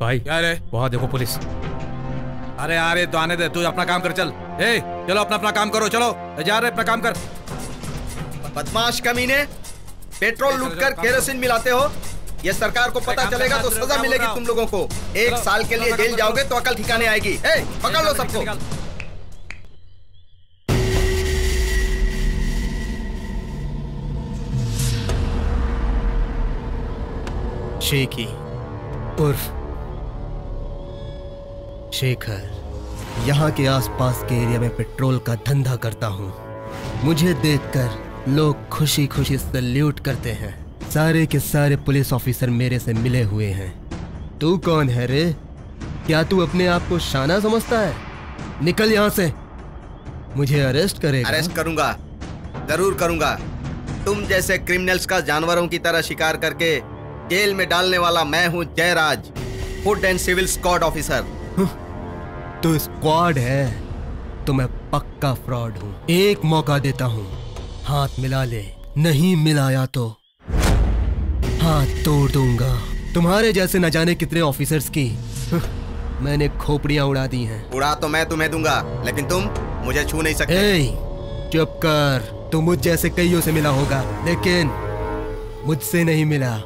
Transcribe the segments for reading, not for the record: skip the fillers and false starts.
भाई क्या रे? वहाँ देखो पुलिस। अरे आ रहे तो आने दे, तू अपना काम कर। चल चलो अपना अपना काम करो, चलो जा रहे अपना काम कर। बदमाश कमीने, पेट्रोल लूट कर केरोसिन मिलाते हो। ये सरकार को पता चलेगा तो सजा मिलेगी तुम लोगों को। 1 साल के लिए जेल जाओगे तो अकल ठिकाने आएगी। पकड़ लो सबको। शेखी उर्फ शेखर यहाँ के आसपास के एरिया में पेट्रोल का धंधा करता हूँ। मुझे देखकर लोग खुशी खुशी सैल्यूट करते हैं। सारे के सारे पुलिस ऑफिसर मेरे से मिले हुए हैं। तू कौन है रे? क्या तू अपने आप को शाना समझता है? निकल यहाँ से, मुझे अरेस्ट करेगा। अरेस्ट करूंगा, जरूर करूंगा। तुम जैसे क्रिमिनल्स का जानवरों की तरह शिकार करके जेल में डालने वाला मैं हूँ Jayraj, food and civil squad officer. तो स्क्वाड है तो मैं पक्का फ्रॉड हूँ। एक मौका देता हूँ, हाथ मिला ले, नहीं मिलाया तो हाथ तोड़ दूंगा। तुम्हारे जैसे न जाने कितने ऑफिसर्स की मैंने खोपड़ियां उड़ा दी हैं। उड़ा तो मैं तुम्हें दूंगा, लेकिन तुम मुझे छू नहीं सकते। चुप कर। तू मुझ जैसे कईयों से मिला होगा, लेकिन मुझसे नहीं मिला।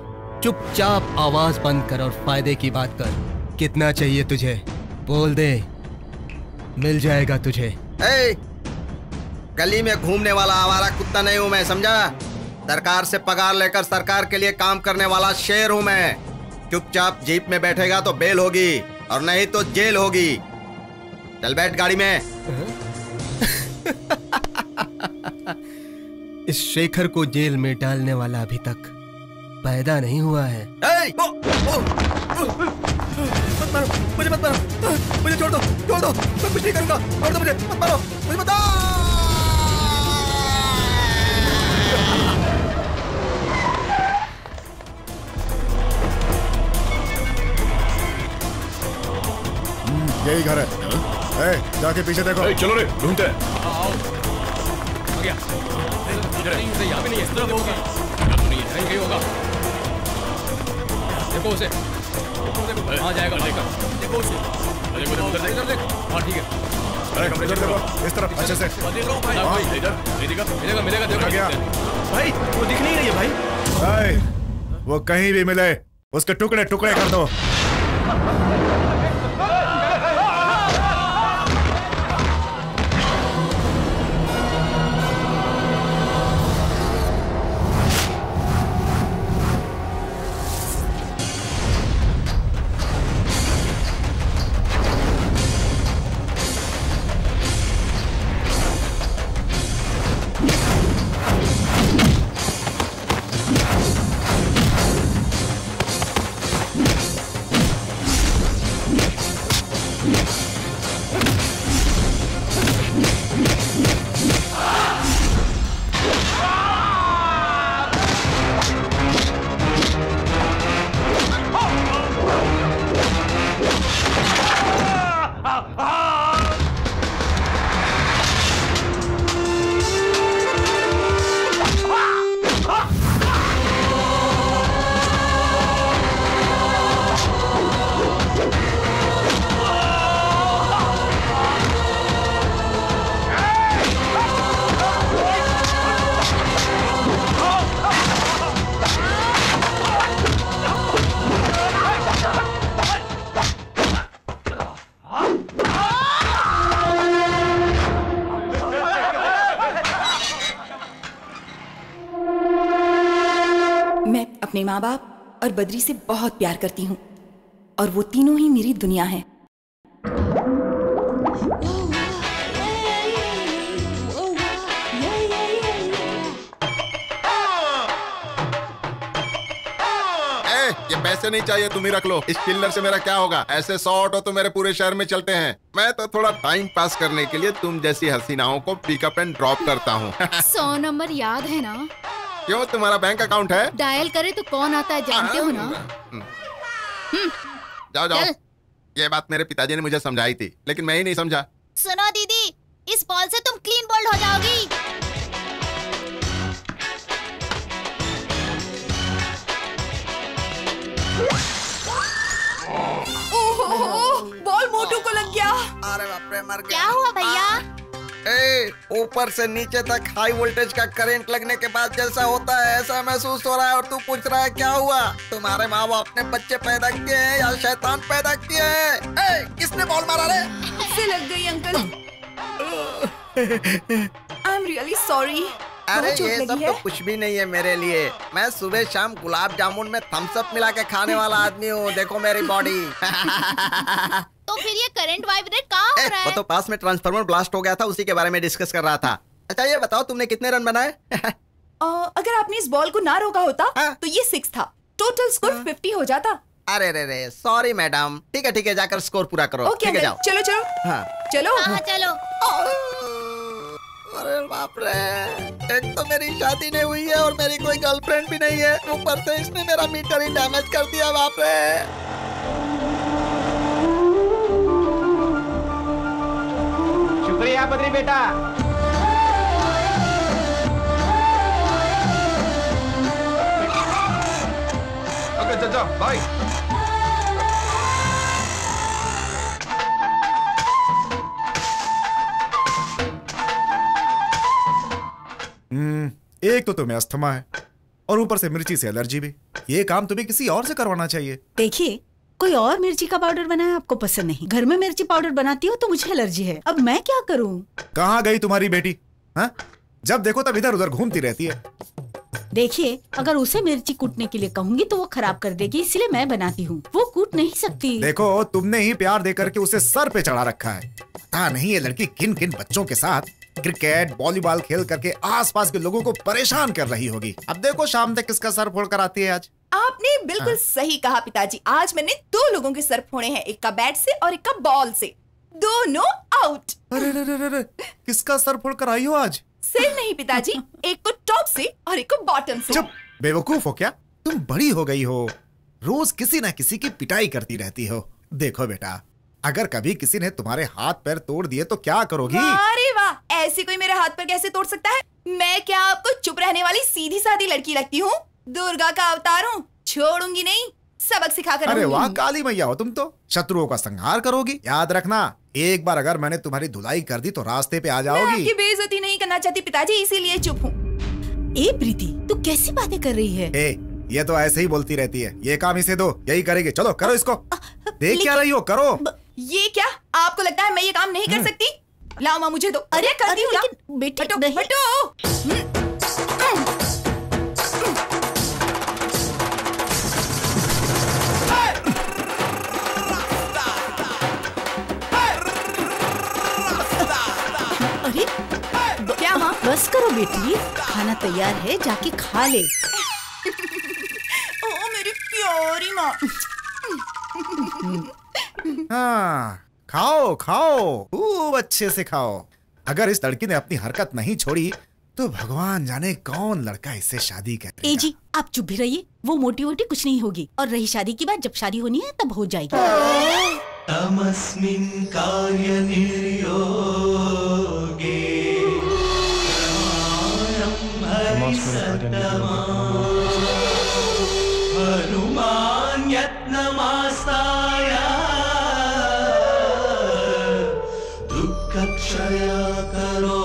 चुपचाप आवाज बंद कर और फायदे की बात कर। कितना चाहिए तुझे? बोल दे, मिल जाएगा तुझे। गली में घूमने वाला आवारा कुत्ता नहीं हूँ मैं, समझा? सरकार से पगार लेकर सरकार के लिए काम करने वाला शेर हूँ मैं। चुपचाप जीप में बैठेगा तो बेल होगी और नहीं तो जेल होगी। चल बैठ गाड़ी में। इस शेखर को जेल में डालने वाला अभी तक पैदा नहीं हुआ है। मुझे मत मारो, मुझे छोड़ दो, मैं कुछ नहीं करूंगा। छोड़ दो मुझे, मत मारो, मुझे बता। यही घर है। जाके पीछे देखो। चलो रे, ढूंढते हैं। आ गया। इधर है, यहाँ भी नहीं है। इधर होगा, नहीं होगा। देखो उसे, आ जाएगा। देखो उसे, इधर देख। हाँ ठीक है। अरे कमरे इधर देखो, इस तरफ अच्छे से। मिलेगा देखो। गया भाई, वो दिख नहीं रही है भाई। वो कहीं भी मिले उसके टुकड़े टुकड़े कर दो। अपने माँ बाप और बद्री से बहुत प्यार करती हूँ और वो तीनों ही मेरी दुनिया है। ये पैसे नहीं चाहिए, तुम ही रख लो। इस चिल्लर से मेरा क्या होगा? ऐसे 100 ऑटो तो मेरे पूरे शहर में चलते हैं। मैं तो थोड़ा टाइम पास करने के लिए तुम जैसी हसीनाओं को पिकअप एंड ड्रॉप करता हूँ। 100 नंबर याद है ना? क्यों, तुम्हारा बैंक अकाउंट है? डायल करे तो कौन आता है जानते हो ना? जाओ। ये बात मेरे पिताजी ने मुझे समझाई थी, लेकिन मैं ही नहीं समझा। सुनो दीदी, इस बॉल से तुम क्लीन बोल्ड हो जाओगी। अंकलों को लग गया। अरे बाप रे, मर गया। क्या हुआ भैया? ऊपर से नीचे तक हाई वोल्टेज का करंट लगने के बाद जैसा होता है ऐसा महसूस हो रहा है, और तू पूछ रहा है क्या हुआ? तुम्हारे माँ बाप ने बच्चे पैदा किए हैं या शैतान पैदा किए हैं? किसने बॉल मारा रे? मुझसे लग गई uncle. I am really sorry. अरे ये सब तो कुछ भी नहीं है मेरे लिए। मैं सुबह शाम गुलाब जामुन में थम्स अप मिला के खाने वाला आदमी हूँ। देखो मेरी बॉडी। तो फिर ये करंट वाइब्रेट कहाँ हो रहा है? वो तो पास में ट्रांसफार्मर ब्लास्ट हो गया था, उसी के बारे में डिस्कस कर रहा था। अच्छा ये बताओ तुमने कितने रन बनाए? अगर आपने इस बॉल को ना रोका होता तो ये 6 था। टोटल स्कोर 50 हो जाता। अरे रे रे, सॉरी मैडम। ठीक है जाकर स्कोर पूरा करो। ठीक है जाओ। चलो चलो। हाँ चलो। हाँ चलो। अरे बाप रे, एक तो मेरी शादी नहीं हुई है और मेरी कोई गर्लफ्रेंड भी नहीं है, ऊपर से इसने मेरा मीटर ही डैमेज कर दिया। बाप रे। शुक्रिया बद्री बेटा। ओके चल बाय। एक तो तुम्हें अस्थमा है और ऊपर से मिर्ची से एलर्जी भी। ये काम तुम्हें किसी और से करवाना चाहिए। देखिए, कोई और मिर्ची का पाउडर बनाया आपको पसंद नहीं, घर में मिर्ची पाउडर बनाती हो तो मुझे एलर्जी है। अब मैं क्या करूं? कहाँ गई तुम्हारी बेटी? हाँ? जब देखो तब इधर उधर घूमती रहती है। देखिए, अगर उसे मिर्ची कूटने के लिए कहूंगी तो वो खराब कर देगी, इसलिए मैं बनाती हूँ। वो कूट नहीं सकती। देखो, तुमने ही प्यार दे करके उसे सर पे चढ़ा रखा है। पता नहीं ये लड़की किन किन बच्चों के साथ क्रिकेट वॉलीबॉल खेल करके आसपास के लोगों को परेशान कर रही होगी। अब देखो शाम तक किसका सर फोड़ कर आती है आज। आपने बिल्कुल सही कहा पिताजी। आज मैंने 2 लोगों के सर फोड़े हैं, एक का बैट से और एक का बॉल से। दोनों आउट। अरे किसका सर फोड़ कर आई हो आज? सिर नहीं पिताजी, एक को टॉप से और एक को बॉटम से। चुप, बेवकूफ हो क्या? तुम बड़ी हो गई हो, रोज किसी ना किसी की पिटाई करती रहती हो। देखो बेटा, अगर कभी किसी ने तुम्हारे हाथ पैर तोड़ दिए तो क्या करोगी? अरे वाह, ऐसी कोई मेरे हाथ पैर कैसे तोड़ सकता है? मैं क्या आपको चुप रहने वाली सीधी सादी लड़की लगती हूँ? दुर्गा का अवतार हूँ, छोड़ूंगी नहीं, सबक सिखा कर। अरे वाह, काली मैया हो तुम तो। शत्रुओं का संहार करोगी। याद रखना, एक बार अगर मैंने तुम्हारी धुलाई कर दी तो रास्ते पे आ जाओगी। मैं आपकी बेइज्जती नहीं करना चाहती पिताजी, इसीलिए चुप हूँ। ए प्रीति, तू कैसी बातें कर रही है? ये तो ऐसे ही बोलती रहती है। ये काम इसे दो, यही करेगी। चलो करो इसको। देख क्या रही हो, करो। ये क्या आपको लगता है मैं ये काम नहीं कर सकती? लाओ माँ, मुझे दो। अरे करती हूँ। लेकिन बेटी हटो, नहीं। हटो। अरे क्या माँ? बस करो बेटी, खाना तैयार है, जाके खा ले। ओ मेरी प्यारी माँ। हाँ, खाओ खाओ, खूब अच्छे से खाओ। अगर इस लड़की ने अपनी हरकत नहीं छोड़ी तो भगवान जाने कौन लड़का इससे शादी करेगा। ए जी, आप चुप भी रहिए। वो मोटी वोटी कुछ नहीं होगी, और रही शादी की बात, जब शादी होनी है तब हो जाएगी। तमस्मिन् कार्य निर्योगे हनुमान यत्नमास्ताय दुःखक्षय करो।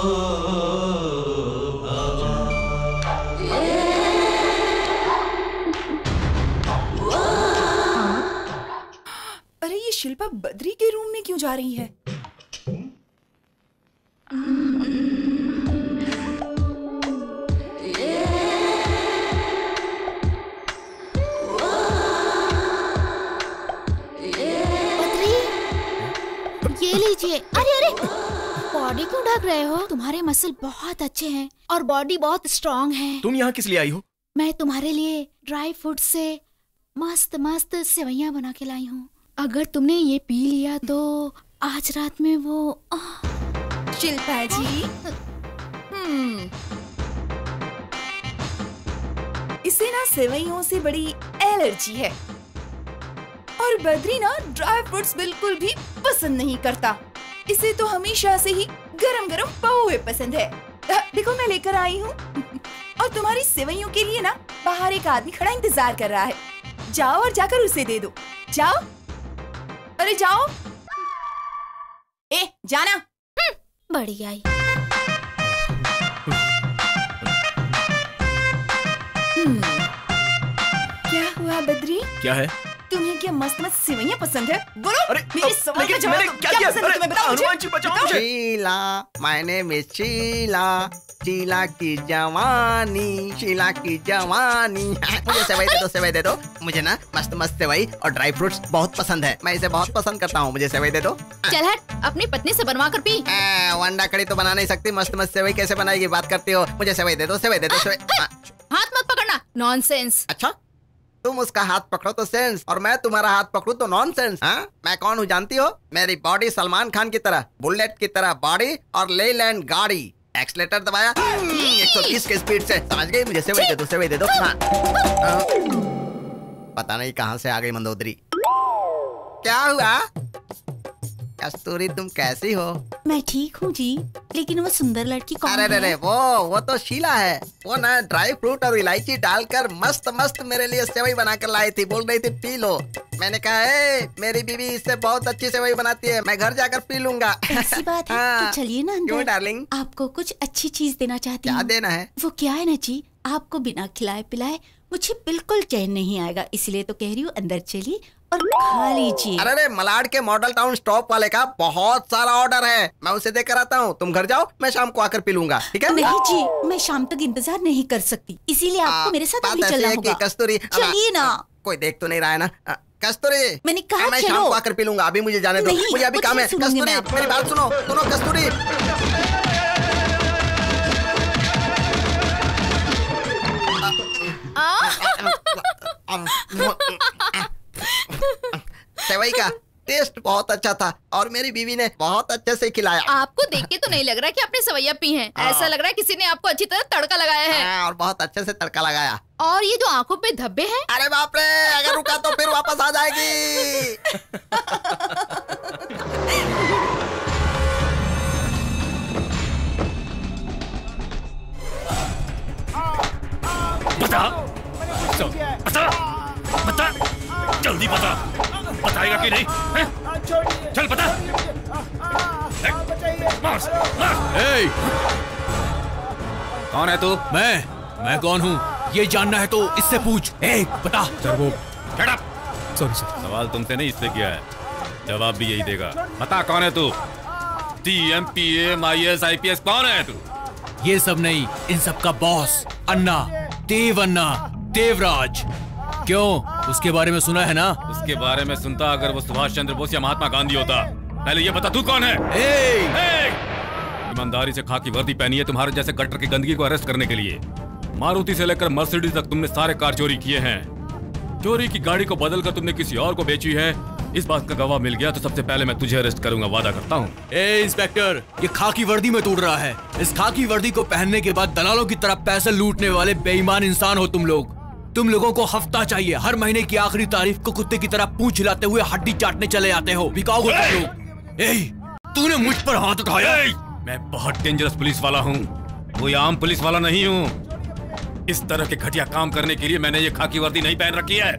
अरे ये शिल्पा बद्री के रूम में क्यों जा रही है? ये लीजिए। अरे बॉडी क्यों ढक रहे हो? तुम्हारे मसल बहुत अच्छे हैं और बॉडी बहुत स्ट्रांग है। तुम यहाँ किस लिए आई हो? मैं तुम्हारे लिए ड्राई फ्रूट से मस्त मस्त सेवइयां बना के लाई हूँ। अगर तुमने ये पी लिया तो आज रात में वो शिल्पा जी, इसे ना सेवइयों से बड़ी एलर्जी है, और बद्री ना ड्राई फ्रूट्स बिल्कुल भी पसंद नहीं करता। इसे तो हमेशा से ही गरम गरम पोहे पसंद है। देखो मैं लेकर आई हूँ। और तुम्हारी सेवइयों के लिए ना बाहर एक आदमी खड़ा इंतजार कर रहा है। जाओ और जाकर उसे दे दो। जाओ, अरे जाओ। जाना। बढ़िया ही। क्या हुआ बद्री? क्या है? तुम्हें क्या मस्त मस्त सेवइयां पसंद है? बोलो। अरे, मेरे सवाल का जवाब मैंने दो। क्या क्या किया? पसंद है अरे, तुम्हें? बताओ मुझे। हनुमान जी बचाओ मुझे। Sheela, my name is Sheela, Sheela की जवानी, शीला की जवानी। मुझे सेवई दे दो, सेवई दे दो। मुझे ना मस्त मस्त सेवई और ड्राई फ्रूट्स बहुत पसंद है। मैं इसे बहुत पसंद करता हूँ। मुझे सेवई दे दो। चल हट, अपनी पत्नी से बनवा कर पी। वंडा कड़ी तो बना नहीं सकती, मस्त मस्त सेवई कैसे बनाएगी? बात करती हो। मुझे सेवई दे दो, सेवई दे दो। हाथ मत पकड़ना, नॉनसेंस। अच्छा, तुम उसका हाथ पकड़ो तो सेंस और मैं तुम्हारा हाथ पकड़ू तो नॉनसेंस। हाँ, मैं कौन हूँ जानती हो? मेरी बॉडी सलमान खान की तरह, बुलेट की तरह बॉडी और लेलैंड गाड़ी। एक्सलेटर दबाया 120 के स्पीड से। समझ गई? मुझे सेवई दे दो, सेवई दे दो। हाँ। पता नहीं कहाँ से आ गई मंदोदरी। क्या हुआ कस्तूरी, तुम कैसी हो? मैं ठीक हूँ जी, लेकिन वो सुंदर लड़की कौन है? अरे वो तो शीला है। वो ना ड्राई फ्रूट और इलायची डालकर मस्त मस्त मेरे लिए सेवई बनाकर लाई थी। बोल रही थी पी लो। मैंने कहा मेरी बीवी इससे बहुत अच्छी सेवई बनाती है, मैं घर जाकर पी लूंगा। ऐसी बात है? हाँ। तो चलिए ना अंदर। क्यों डार्लिंग? आपको कुछ अच्छी चीज देना चाहती हूँ। क्या देना है? वो क्या है ना जी, आपको बिना खिलाए पिलाए मुझे बिल्कुल चैन नहीं आएगा, इसलिए तो कह रही हूँ अंदर चलिए और खा लीजिए। अरे मलाड के मॉडल टाउन स्टॉप वाले का बहुत सारा ऑर्डर है, मैं उसे देकर आता हूँ। तुम घर जाओ, मैं शाम को आकर पी लूंगा, ठीक है? नहीं जी, मैं शाम तक इंतजार नहीं कर सकती, इसीलिए आपको मेरे साथ अभी चलना होगा। कस्तूरी चलिए ना। कोई देख तो नहीं रहा है ना? कस्तूरी, मैंने कहा मैं चलो। शाम को आकर पी लूंगा, अभी मुझे जाने दो। मुझे अभी काम है। कस्तूरी, मेरी बात सुनो, सुनो कस्तूरी। सेवई का टेस्ट बहुत अच्छा था और मेरी बीवी ने बहुत अच्छे से खिलाया। आपको देख के तो नहीं लग रहा कि आपने सवैया पी हैं। ऐसा लग रहा है किसी ने आपको अच्छी तरह तड़का लगाया है। और बहुत अच्छे से तड़का लगाया। और ये जो आंखों पे धब्बे हैं, अरे बाप रे, अगर रुका तो फिर वापस आ जाएगी। बता, बता, बता, जल्दी बता। बताएगा कि नहीं? चल बता। ए! कौन है तू? मैं कौन हूँ ये जानना है तो इससे पूछ। ए, बता। सर वो शट अप। सॉरी सर, सवाल तुमसे नहीं इससे किया है, जवाब भी यही देगा। बता कौन है तू? TM, PM, IAS, IPS कौन है तू? ये सब नहीं, इन सब का बॉस अन्ना, देवराज। क्यों, उसके बारे में सुना है ना? उसके बारे में सुनता अगर वो सुभाष चंद्र बोस या महात्मा गांधी होता। पहले ये बता तू कौन है? ईमानदारी से खाकी वर्दी पहनी है तुम्हारे जैसे गटर की गंदगी को अरेस्ट करने के लिए। मारुति से लेकर मर्सिडीज तक तुमने सारे कार चोरी किए हैं। चोरी की गाड़ी को बदलकर तुमने किसी और को बेची है। इस बात का गवाह मिल गया तो सबसे पहले मैं तुझे अरेस्ट करूंगा, वादा करता हूँ। इंस्पेक्टर, ये खाकी वर्दी में तोड़ रहा है। इस खाकी वर्दी को पहनने के बाद दलालों की तरह पैसे लूटने वाले बेईमान इंसान हो तुम लोग। तुम लोगों को हफ्ता चाहिए, हर महीने की आखिरी तारीख को कुत्ते की तरह पूंछ हिलाते हुए हड्डी चाटने चले आते हो। बिकाओगे तुम लोग। तूने मुझ पर हाथ उठाया। मैं बहुत डेंजरस पुलिस वाला हूँ, कोई आम पुलिस वाला नहीं हूँ। इस तरह के घटिया काम करने के लिए मैंने ये खाकी वर्दी नहीं पहन रखी है।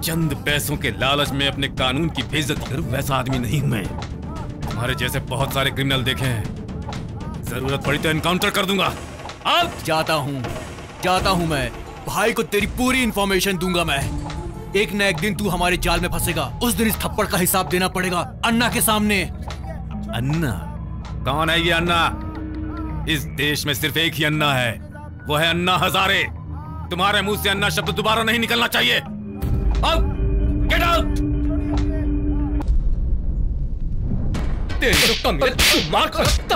चंद पैसों के लालच में अपने कानून की बेइज्जती करूं वैसा आदमी नहीं हूं मैं। तुम्हारे जैसे बहुत सारे क्रिमिनल देखे हैं, जरूरत पड़ी तो एनकाउंटर कर दूंगा। अब जाता हूं मैं। भाई को तेरी पूरी इंफॉर्मेशन दूंगा मैं। एक न एक दिन तू हमारे जाल में फंसेगा, उस दिन इस थप्पड़ का हिसाब देना पड़ेगा अन्ना के सामने। अन्ना? कौन है ये अन्ना? इस देश में सिर्फ एक ही अन्ना है, वो है अन्ना हजारे। तुम्हारे मुंह से अन्ना शब्द दोबारा नहीं निकलना चाहिए। Get out!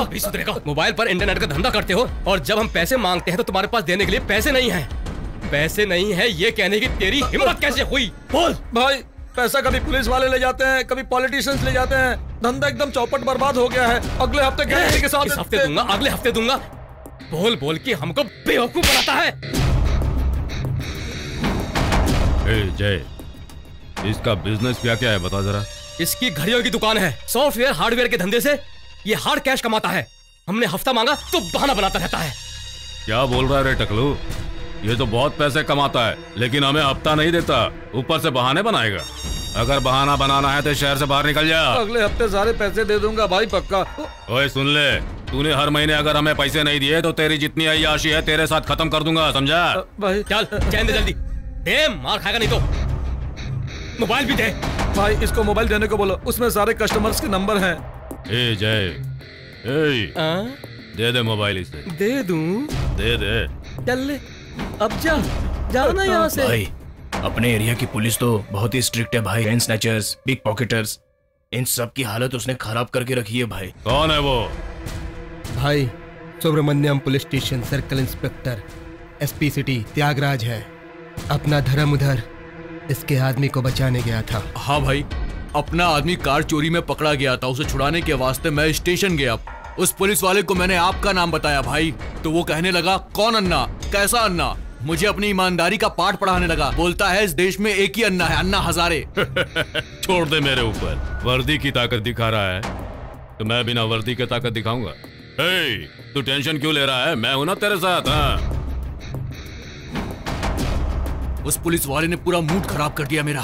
भी सुधरेगा। मोबाइल पर इंटरनेट का धंधा करते हो और जब हम पैसे मांगते हैं तो तुम्हारे पास देने के लिए पैसे नहीं हैं। पैसे नहीं है ये कहने की तेरी हिम्मत कैसे हुई? बोल। भाई, पैसा कभी पुलिस वाले ले जाते हैं, कभी पॉलिटिशियंस ले जाते हैं। धंधा एकदम चौपट बर्बाद हो गया है। अगले हफ्ते गारंटी के साथ। इस हफ्ते दूंगा, अगले हफ्ते दूंगा। बोल बोल के हमको बेवकूफ बनाता है। जय, इसका बिजनेस क्या क्या है बता जरा। इसकी घड़ियों की दुकान है। सॉफ्टवेयर हार्डवेयर के धंधे से ये हार्ड कैश कमाता है। हमने हफ्ता मांगा तो बहाना बनाता रहता है। क्या बोल रहा है रे टकलू? ये तो बहुत पैसे कमाता है लेकिन हमें हफ्ता नहीं देता, ऊपर से बहाने बनाएगा। अगर बहाना बनाना है तो शहर से बाहर निकल जा। अगले हफ्ते सारे पैसे दे दूंगा भाई, पक्का। ओए सुन ले, तूने हर महीने अगर हमें पैसे नहीं दिए तो तेरी जितनी अय्याशी है तेरे साथ खत्म कर दूंगा, समझा? भाई चल चैन दे जल्दी, दे, मार खाएगा नहीं तो। मोबाइल भी दे भाई, इसको मोबाइल देने को बोलो, उसमें सारे कस्टमर्स के नंबर हैं। ए जय, दे दे मोबाइल इसे। दे दूं? दे दे। चल ले, अब जाओ ना यहाँ से। भाई अपने एरिया की पुलिस तो बहुत ही स्ट्रिक्ट है भाई। चेन स्नैचर्स, बिग पॉकेटर्स, इन सब की हालत उसने खराब करके रखी है भाई। कौन है वो? भाई Subramaniam police station circle inspector SP city Tyagaraj है। अपना धर्म उधर इसके आदमी को बचाने गया था। हाँ भाई, अपना आदमी कार चोरी में पकड़ा गया था, उसे छुड़ाने के वास्ते मैं स्टेशन गया। उस पुलिस वाले को मैंने आपका नाम बताया भाई, तो वो कहने लगा कौन अन्ना, कैसा अन्ना। मुझे अपनी ईमानदारी का पाठ पढ़ाने लगा। बोलता है इस देश में एक ही अन्ना है, अन्ना हजारे। छोड़ दे मेरे ऊपर। वर्दी की ताकत दिखा रहा है तो मैं बिना वर्दी के ताकत दिखाऊंगा। तू टेंशन क्यों ले रहा है? मैं हूं ना तेरे साथ। हाँ। उस पुलिस वाले ने पूरा मूड खराब कर दिया मेरा।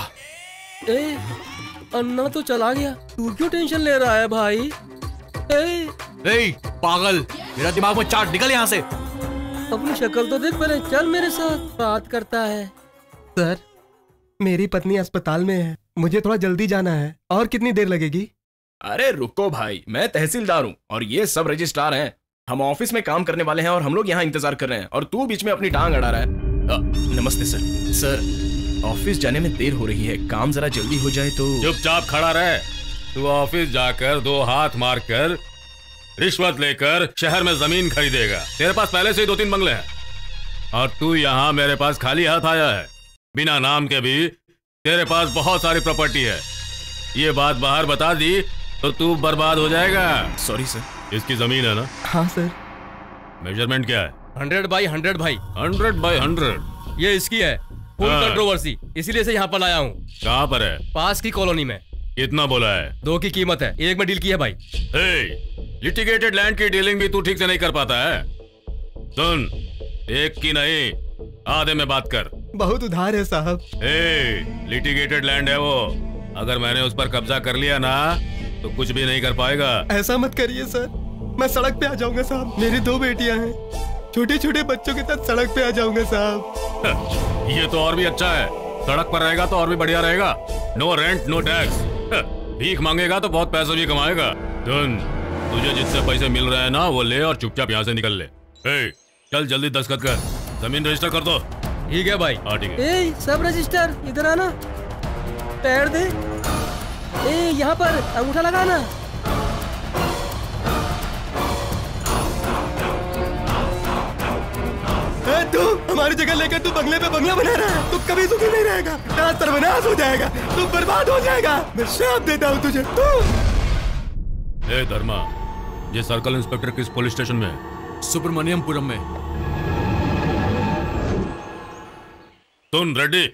अन्ना तो चला गया, तू क्यों टेंशन ले रहा है भाई? पागल, मेरा दिमाग में चाट, निकल यहाँ से। अपनी शक्ल तो देख पहले, चल मेरे साथ बात करता है। सर, मेरी पत्नी अस्पताल में है, मुझे थोड़ा जल्दी जाना है। और कितनी देर लगेगी? अरे रुको भाई, मैं तहसीलदार हूँ और ये सब रजिस्ट्रार हैं। हम ऑफिस में काम करने वाले हैं और हम लोग यहाँ इंतजार कर रहे हैं और तू बीच में अपनी टांग अड़ा रहा है। नमस्ते सर। सर ऑफिस जाने में देर हो रही है, काम जरा जल्दी हो जाए तो। चुपचाप खड़ा रहे। तू ऑफिस जाकर 2 हाथ मारकर रिश्वत लेकर शहर में जमीन खरीदेगा। तेरे पास पहले से ही 2-3 बंगले हैं और तू यहाँ मेरे पास खाली हाथ आया है। बिना नाम के भी तेरे पास बहुत सारी प्रॉपर्टी है। ये बात बाहर बता दी तो तू बर्बाद हो जाएगा। Sorry sir. इसकी जमीन है ना? हाँ सर। मेजरमेंट क्या है? 100 बाई 100 भाई। 100 बाई 100? ये इसकी है, फुल कंट्रोवर्सी, इसीलिए से यहाँ पर लाया हूँ। कहाँ पर है? पास की कॉलोनी में। कितना बोला है? 2 की कीमत है, 1 में डील की है भाई। लिटिगेटेड लैंड की डीलिंग भी तू ठीक से नहीं कर पाता है। सुन, 1 की नहीं, आधे में बात कर। बहुत उधार है साहब। लिटिगेटेड लैंड है वो, अगर मैंने उस पर कब्जा कर लिया ना तो कुछ भी नहीं कर पाएगा। ऐसा मत करिए सर, मैं सड़क पे आ जाऊंगा साहब। मेरी 2 बेटियां हैं, छोटे छोटे बच्चों के साथ सड़क पे आ जाऊंगा साहब। ये तो और भी अच्छा है, सड़क पर रहेगा तो और भी बढ़िया रहेगा। No rent no tax. भीख मांगेगा तो बहुत पैसा भी कमाएगा। सुन, तुझे जितने पैसे मिल रहे हैं ना वो ले और चुपचाप यहाँ से निकल ले। चल जल्दी दस्तखत कर, जमीन रजिस्टर कर दो। ठीक है भाई। हाँ ठीक है। सब रजिस्टर इधर आना, पैर दे। यहाँ पर अंगूठा लगाना। तू हमारी जगह लेकर तू बंगले पे बंगला बना रहा है। तू कभी सुखी नहीं रहेगा, तेरा सर्वनाश हो जाएगा, तू बर्बाद हो जाएगा। मैं श्राप देता हूँ तुझे। ए धर्मा, ये सर्कल इंस्पेक्टर किस पुलिस स्टेशन में है? सुब्रमण्यमपुरम में। सुन रेड्डी,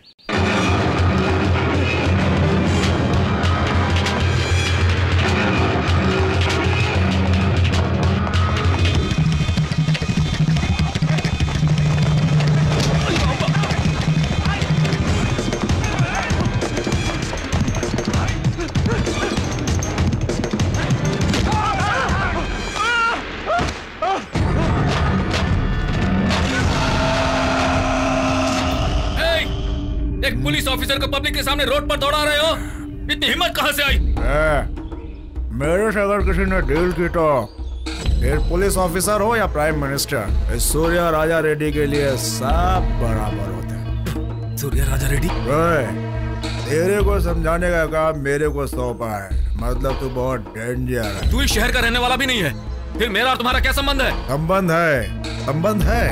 पुलिस ऑफिसर को पब्लिक के सामने रोड पर दौड़ा रहे हो, इतनी हिम्मत कहां से आई? मेरे से अगर किसी ने डील की तो फिर पुलिस ऑफिसर हो या प्राइम मिनिस्टर, इस सूर्या राजा रेड्डी के लिए सब बराबर होते हैं। सूर्या राजा रेड्डी? तेरे को समझाने का काम मेरे को सौंपा है, मतलब तू बहुत डेंजर है। तू इस शहर का रहने वाला भी नहीं है, फिर मेरा और तुम्हारा क्या संबंध है? संबंध है।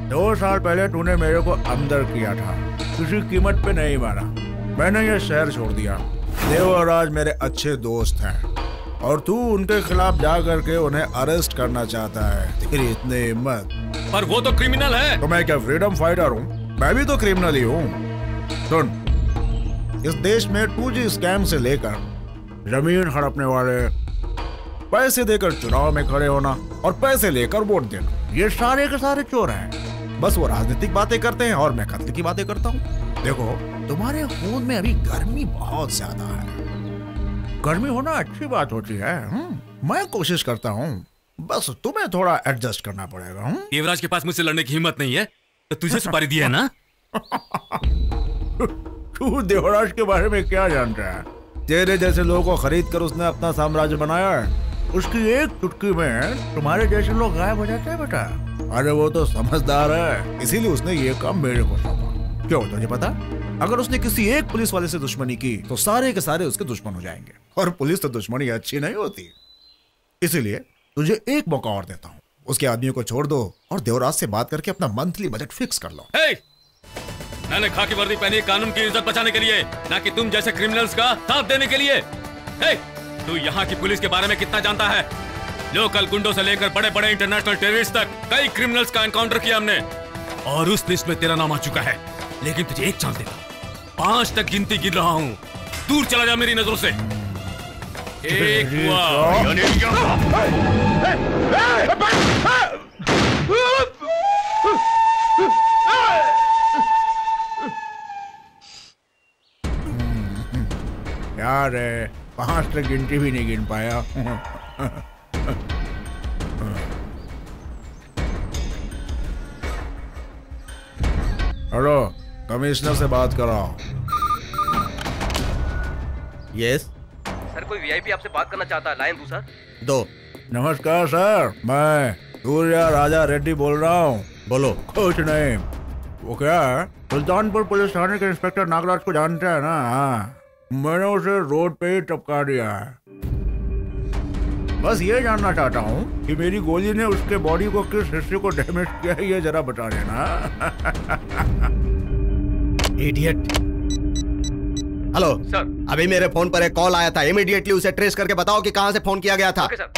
2 साल पहले तूने मेरे को अंदर किया था, किसी कीमत पे नहीं मारा, मैंने ये शहर छोड़ दिया। देवराज मेरे अच्छे दोस्त हैं और तू उनके खिलाफ जा करके उन्हें अरेस्ट करना चाहता है। तेरी इतनी हिम्मत? पर वो तो क्रिमिनल है। तो मैं क्या फ्रीडम फाइटर हूँ? मैं भी तो क्रिमिनल ही हूँ। सुन, इस देश में 2G स्कैम से लेकर जमीन हड़पने वाले, पैसे देकर चुनाव में खड़े होना और पैसे लेकर वोट देना, ये सारे के सारे चोर हैं। बस वो राजनीतिक बातें करते हैं और मैं कत्ल की बातें करता हूँ। देखो, तुम्हारे खून में अभी गर्मी बहुत ज्यादा है। गर्मी होना अच्छी बात होती है। मैं कोशिश करता हूँ, बस तुम्हें थोड़ा एडजस्ट करना पड़ेगा। देवराज के पास मुझसे लड़ने की हिम्मत नहीं है तो तुझे सुपारी दी है ना? तू देवराज के बारे में क्या जानता है? तेरे जैसे लोगों को खरीद कर उसने अपना साम्राज्य बनाया है। उसकी एक चुटकी में तुम्हारे जैसे लोग गायब हो जाते हैं बेटा। अरे वो तो समझदार है, इसीलिए उसने ये काम मेरे को सौंपा। क्यों तुझे पता? अगर उसने किसी एक पुलिस वाले से दुश्मनी की तो सारे के सारे उसके दुश्मन हो जाएंगे, और पुलिस तो दुश्मनी अच्छी नहीं होती। इसीलिए तुझे एक मौका और देता हूँ, उसके आदमियों को छोड़ दो और देवराज से बात करके अपना मंथली बजट फिक्स कर लो। मैंने खाकी वर्दी पहनी कानून की इज्जत बचाने के लिए, ना कि तुम जैसे क्रिमिनल्स का साथ देने के लिए। तू यहाँ की पुलिस के बारे में कितना जानता है? लोकल गुंडों से लेकर बड़े बड़े इंटरनेशनल टेररिस्ट तक कई क्रिमिनल्स का एनकाउंटर किया हमने, और उस लिस्ट में तेरा नाम आ चुका है। लेकिन तुझे एक चांस देता, 5 तक गिनती गिन रहा हूँ, दूर चला जा मेरी नजरों से। एक यार 5 तक गिनती भी नहीं गिन पाया। हेलो, कमिश्नर से बात कराओ। यस सर, कोई वीआईपी आपसे बात करना चाहता है, लाइन दो सर। दो। नमस्कार सर, मैं सूर्या राजा रेड्डी बोल रहा हूँ। बोलो। कुछ नहीं, वो क्या है, सुल्तानपुर पुलिस थाने के इंस्पेक्टर नागराज को जानते हैं ना? हाँ, मैंने उसे रोड पे ही टपका दिया है। बस ये जानना चाहता हूँ कि मेरी गोली ने उसके बॉडी को किस हिस्से को डैमेज किया है, ये जरा बता देना। इडियट। हेलो सर, अभी मेरे फोन पर एक कॉल आया था, इमीडिएटली उसे ट्रेस करके बताओ कि कहां से फोन किया गया था। Okay sir.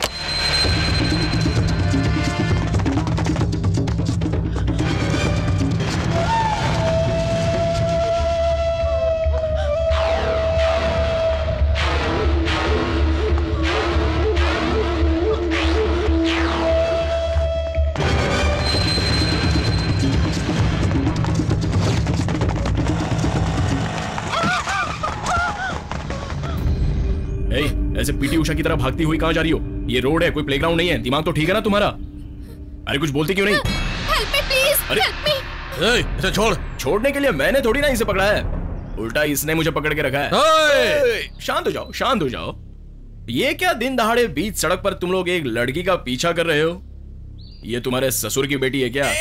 ऐसे पीटी उषा की तरह भागती हुई कहां जा रही हो? ये रोड है, कोई प्लेग्राउंड नहीं है। दिमाग तो ठीक है ना तुम्हारा? अरे कुछ बोलती क्यों नहीं? Help me please, help me. इसे छोड़। छोड़ने के लिए मैंने थोड़ी ना इसे पकड़ा है, उल्टा इसने मुझे पकड़ के रखा है। शांत हो जाओ, शांत हो जाओ। ये क्या दिन दहाड़े बीच सड़क पर तुम लोग एक लड़की का पीछा कर रहे हो? ये तुम्हारे ससुर की बेटी है क्या?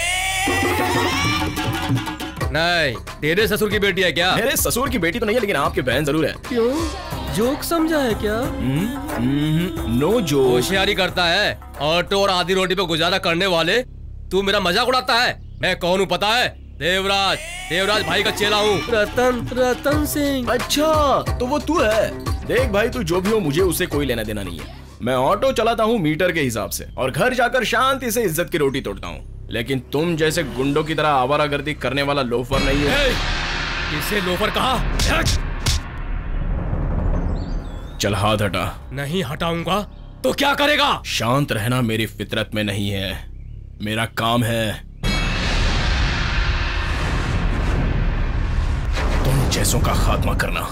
नहीं, तेरे ससुर की बेटी है क्या? मेरे ससुर की बेटी तो नहीं है, लेकिन आपकी बहन जरूर है। क्यों? जोक समझा है क्या? No joke. होशियारी करता है, ऑटो और आधी रोटी पे गुजारा करने वाले तू मेरा मजाक उड़ाता है। मैं कौन हूँ पता है? देवराज, देवराज भाई का चेला हूँ। रतन सिंह। अच्छा, तो वो तू है। देख भाई, तू जो भी हो, मुझे उससे कोई लेना देना नहीं है। मैं ऑटो चलाता हूँ मीटर के हिसाब से, और घर जाकर शांति से इज्जत की रोटी तोड़ता हूँ। लेकिन तुम जैसे गुंडों की तरह आवारागर्दी करने वाला लोफर नहीं है। इसे लोफर कहा? चल हाथ हटा। नहीं हटाऊंगा तो क्या करेगा? शांत रहना मेरी फितरत में नहीं है, मेरा काम है तुम जैसों का खात्मा करना।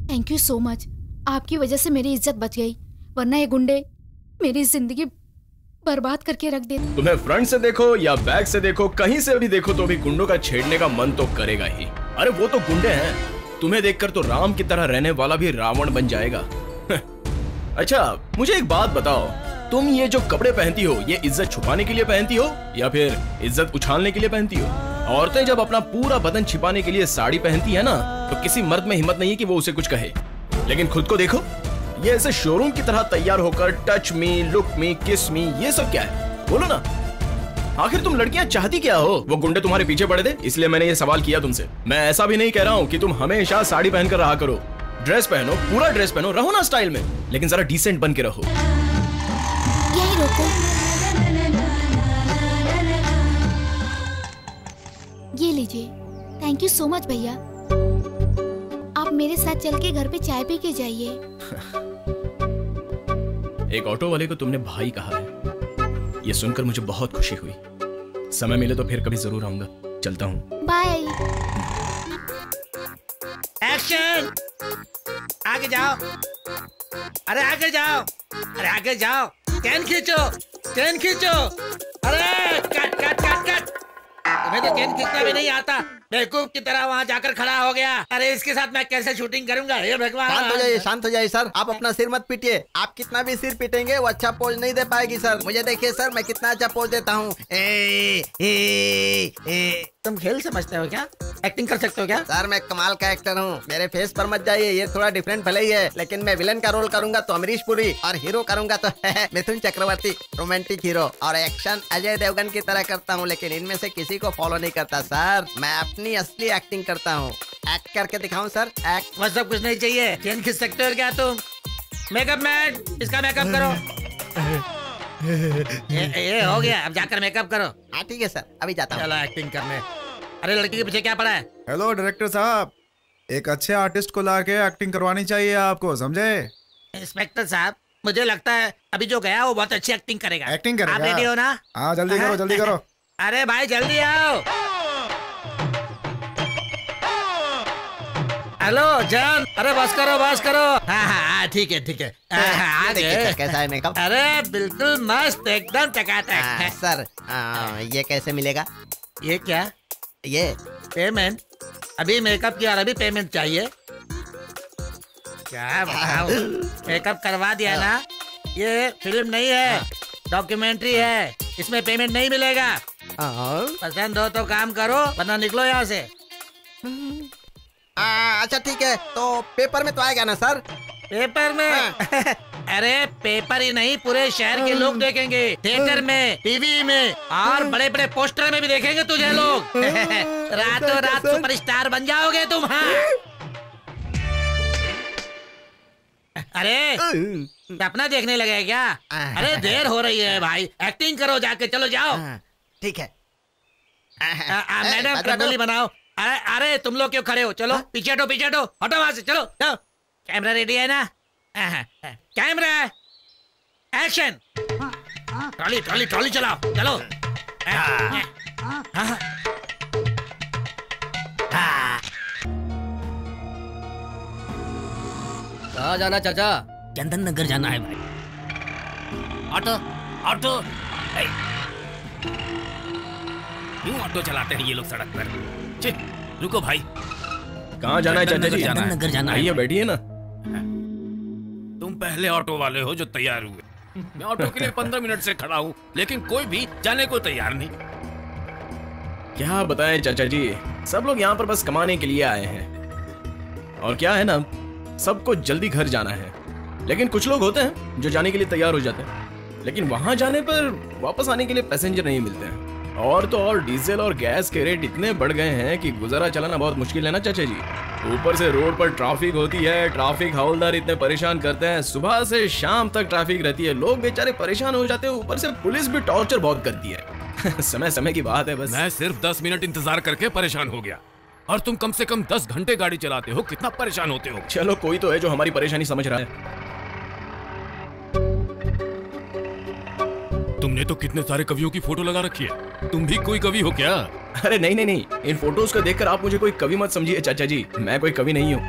Thank you so much. आपकी वजह से मेरी इज्जत बच गई, वरना ये गुंडे मेरी जिंदगी बर्बाद करके रख देते। तुम्हें फ्रंट से देखो या बैक से देखो, कहीं से भी देखो तो भी गुंडों का छेड़ने का मन तो करेगा ही। अरे वो तो गुंडे हैं, तुम्हें देखकर तो राम की तरह रहने वाला भी रावण बन जाएगा। अच्छा मुझे एक बात बताओ, तुम ये जो कपड़े पहनती हो ये इज्जत छुपाने के लिए पहनती हो या फिर इज्जत उछालने के लिए पहनती हो? औरतें जब अपना पूरा बदन छिपाने के लिए साड़ी पहनती है ना, तो किसी मर्द में हिम्मत नहीं है कि वो उसे कुछ कहे। लेकिन खुद को देखो, ये ऐसे शोरूम की तरह तैयार होकर टच मी, लुक मी, किस मी, ये सब क्या है? बोलो ना, आखिर तुम लड़कियां चाहती क्या हो? वो गुंडे तुम्हारे पीछे पड़े थे इसलिए मैंने ये सवाल किया तुमसे। मैं ऐसा भी नहीं कह रहा हूँ कि तुम हमेशा साड़ी पहनकर रहा करो, ड्रेस पहनो, पूरा ड्रेस पहनो, रहो ना स्टाइल में, लेकिन जरा डिसेंट बन के रहो। यही रोको, ये लीजिए। थैंक यू सो मच भैया, आप मेरे साथ चल के घर पे चाय पी के जाइए। एक ऑटो वाले को तुमने भाई कहा है, ये सुनकर मुझे बहुत खुशी हुई। समय मिले तो फिर कभी जरूर आऊंगा। चलता हूँ, बाय। एक्शन! आगे जाओ, अरे आगे जाओ, अरे आगे जाओ, चैन खींचो, चैन खींचो, अरे कट कट कट कट। तुम्हें तो चैन खींचना भी नहीं आता, बेवकूफ की तरह वहाँ जाकर खड़ा हो गया। अरे इसके साथ मैं कैसे शूटिंग करूंगा? हे भगवान। शांत हो जाइए, शांत हो जाइए सर, आप अपना सिर मत पीटिए। आप कितना भी सिर पीटेंगे वो अच्छा पोज नहीं दे पाएगी सर। मुझे देखिए सर, मैं कितना अच्छा पोज देता हूँ। तुम खेल समझते हो क्या? एक्टिंग कर सकते हो क्या? सर मैं कमाल का एक्टर हूँ, मेरे फेस पर मत जाइए, ये थोड़ा डिफरेंट भले ही है, लेकिन मैं विलन का रोल करूंगा तो अमरीश पुरी और हीरो करूंगा तो मिथुन चक्रवर्ती, रोमांटिक हीरो, और एक्शन अजय देवगन की तरह करता हूँ। लेकिन इनमें से किसी को फॉलो नहीं करता सर, मैं अपनी असली एक्टिंग करता हूँ। एक्ट करके दिखाऊं सर? एक्ट बस, सब कुछ नहीं चाहिए। चैन खींच सकते हो क्या तुम? मेकअप मैन, इसका मेकअप करो। ये हो गया, अब जाकर मेकअप करो। हाँ ठीक है सर, अभी जाता हूँ। चलो एक्टिंग करने। अरे लड़की के पीछे क्या पड़ा है? हेलो डायरेक्टर साहब, एक अच्छे आर्टिस्ट को लाके एक्टिंग करवानी चाहिए आपको, समझे? इंस्पेक्टर साहब, मुझे लगता है अभी जो गया वो बहुत अच्छी एक्टिंग करेगा। एक्टिंग करेगा? आप रेडी हो ना? हाँ जल्दी करो, जल्दी करो। अरे भाई जल्दी आओ। हेलो जान, अरे बस करो, बस करो। हाँ ठीक है ठीक है। देखिए कैसा है मेकअप? अरे बिल्कुल मस्त, एकदम टकाटक। सर ये कैसे मिलेगा? ये क्या? ये पेमेंट? अभी मेकअप किया और अभी पेमेंट चाहिए? क्या बताओ, मेकअप करवा दिया ना। ये फिल्म नहीं है, डॉक्यूमेंट्री है, इसमें पेमेंट नहीं मिलेगा। पसंद हो तो काम करो, वरना निकलो यहाँ से। अच्छा ठीक है, तो पेपर में तो आएगा ना सर? पेपर में? अरे पेपर ही नहीं, पूरे शहर के लोग देखेंगे, थिएटर में, टीवी में और बड़े बड़े पोस्टर में भी देखेंगे तुझे लोग। रातों रात सुपरस्टार बन जाओगे तुम। हाँ अरे अपना देखने लगे क्या? अरे देर हो रही है भाई, एक्टिंग करो जाके, चलो जाओ। ठीक है। मैडम रंगोली बनाओ। अरे तुम लोग क्यों खड़े हो? चलो पीछे हटो, पीछे हटो, हटो वहां से, चलो चलो। कैमरा रेडी है ना? Camera action. Trolley trolley trolley चलाओ, चलो। कहाँ जाना चाचा? चंदन नगर जाना है भाई। ऑटो ऑटो, क्यों ऑटो चलाते हैं ये लोग सड़क पर? चे, रुको भाई। कहाँ जाना है चाचा जी? चंदन नगर जाना है। आइए बैठिए ना। तुम पहले ऑटो वाले हो जो तैयार हुए। मैं ऑटो के लिए 15 मिनट से खड़ा हूँ, लेकिन कोई भी जाने को तैयार नहीं। क्या बताएं चाचा जी, सब लोग यहाँ पर बस कमाने के लिए आए हैं। और क्या है ना, सबको जल्दी घर जाना है, लेकिन कुछ लोग होते हैं जो जाने के लिए तैयार हो जाते हैं, लेकिन वहां जाने पर वापस आने के लिए पैसेंजर नहीं मिलते हैं। और तो और डीजल और गैस के रेट इतने बढ़ गए हैं कि गुजारा चलाना बहुत मुश्किल है ना चाचा जी। ऊपर से रोड पर ट्रैफिक होती है, ट्रैफिक हवलदार इतने परेशान करते हैं, सुबह से शाम तक ट्रैफिक रहती है, लोग बेचारे परेशान हो जाते हैं, ऊपर से पुलिस भी टॉर्चर बहुत करती है। समय समय की बात है बस। मैं सिर्फ 10 मिनट इंतजार करके परेशान हो गया, और तुम कम से कम 10 घंटे गाड़ी चलाते हो, कितना परेशान होते हो। चलो कोई तो है जो हमारी परेशानी समझ रहा है। तुमने तो कितने सारे कवियों की फोटो लगा रखी है, तुम भी कोई कवि हो क्या? अरे नहीं नहीं नहीं, इन फोटोज को देखकर आप मुझे कोई कवि मत समझिए चाचा जी, मैं कोई कवि नहीं हूँ।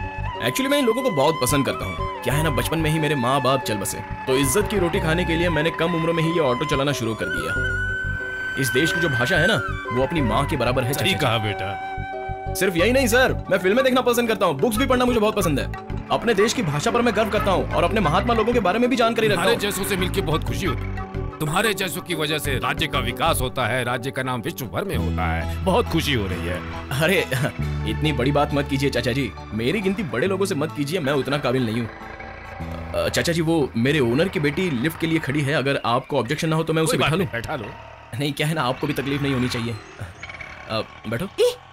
एक्चुअली मैं इन लोगों को बहुत पसंद करता हूँ। क्या है ना, बचपन में ही मेरे माँ बाप चल बसे, तो इज्जत की रोटी खाने के लिए मैंने कम उम्र में ही ये ऑटो चलाना शुरू कर दिया। इस देश की जो भाषा है ना, वो अपनी माँ के बराबर है। सही कहा बेटा। सिर्फ यही नहीं सर, मैं फिल्में देखना पसंद करता हूँ, बुक्स भी पढ़ना मुझे बहुत पसंद है। अपने देश की भाषा पर मैं गर्व करता हूँ और अपने महात्मा लोगों के बारे में भी जानकारी रखता हूँ। तुम्हारे जैसों से मिलकर बहुत खुशी होती है। तुम्हारे जैसों की वजह से राज्य का विकास होता है, राज्य का नाम विश्व भर में होता है, बहुत खुशी हो रही है। अरे इतनी बड़ी बात मत कीजिए चाचा जी, मेरी गिनती बड़े लोगों से मत कीजिए, मैं उतना काबिल नहीं हूँ। चाचा जी, वो मेरे ओनर की बेटी लिफ्ट के लिए खड़ी है, अगर आपको ऑब्जेक्शन ना हो तो मैं उसे बैठा लूं? बैठा लो। नहीं, क्या है ना, आपको भी तकलीफ नहीं होनी चाहिए। बैठो।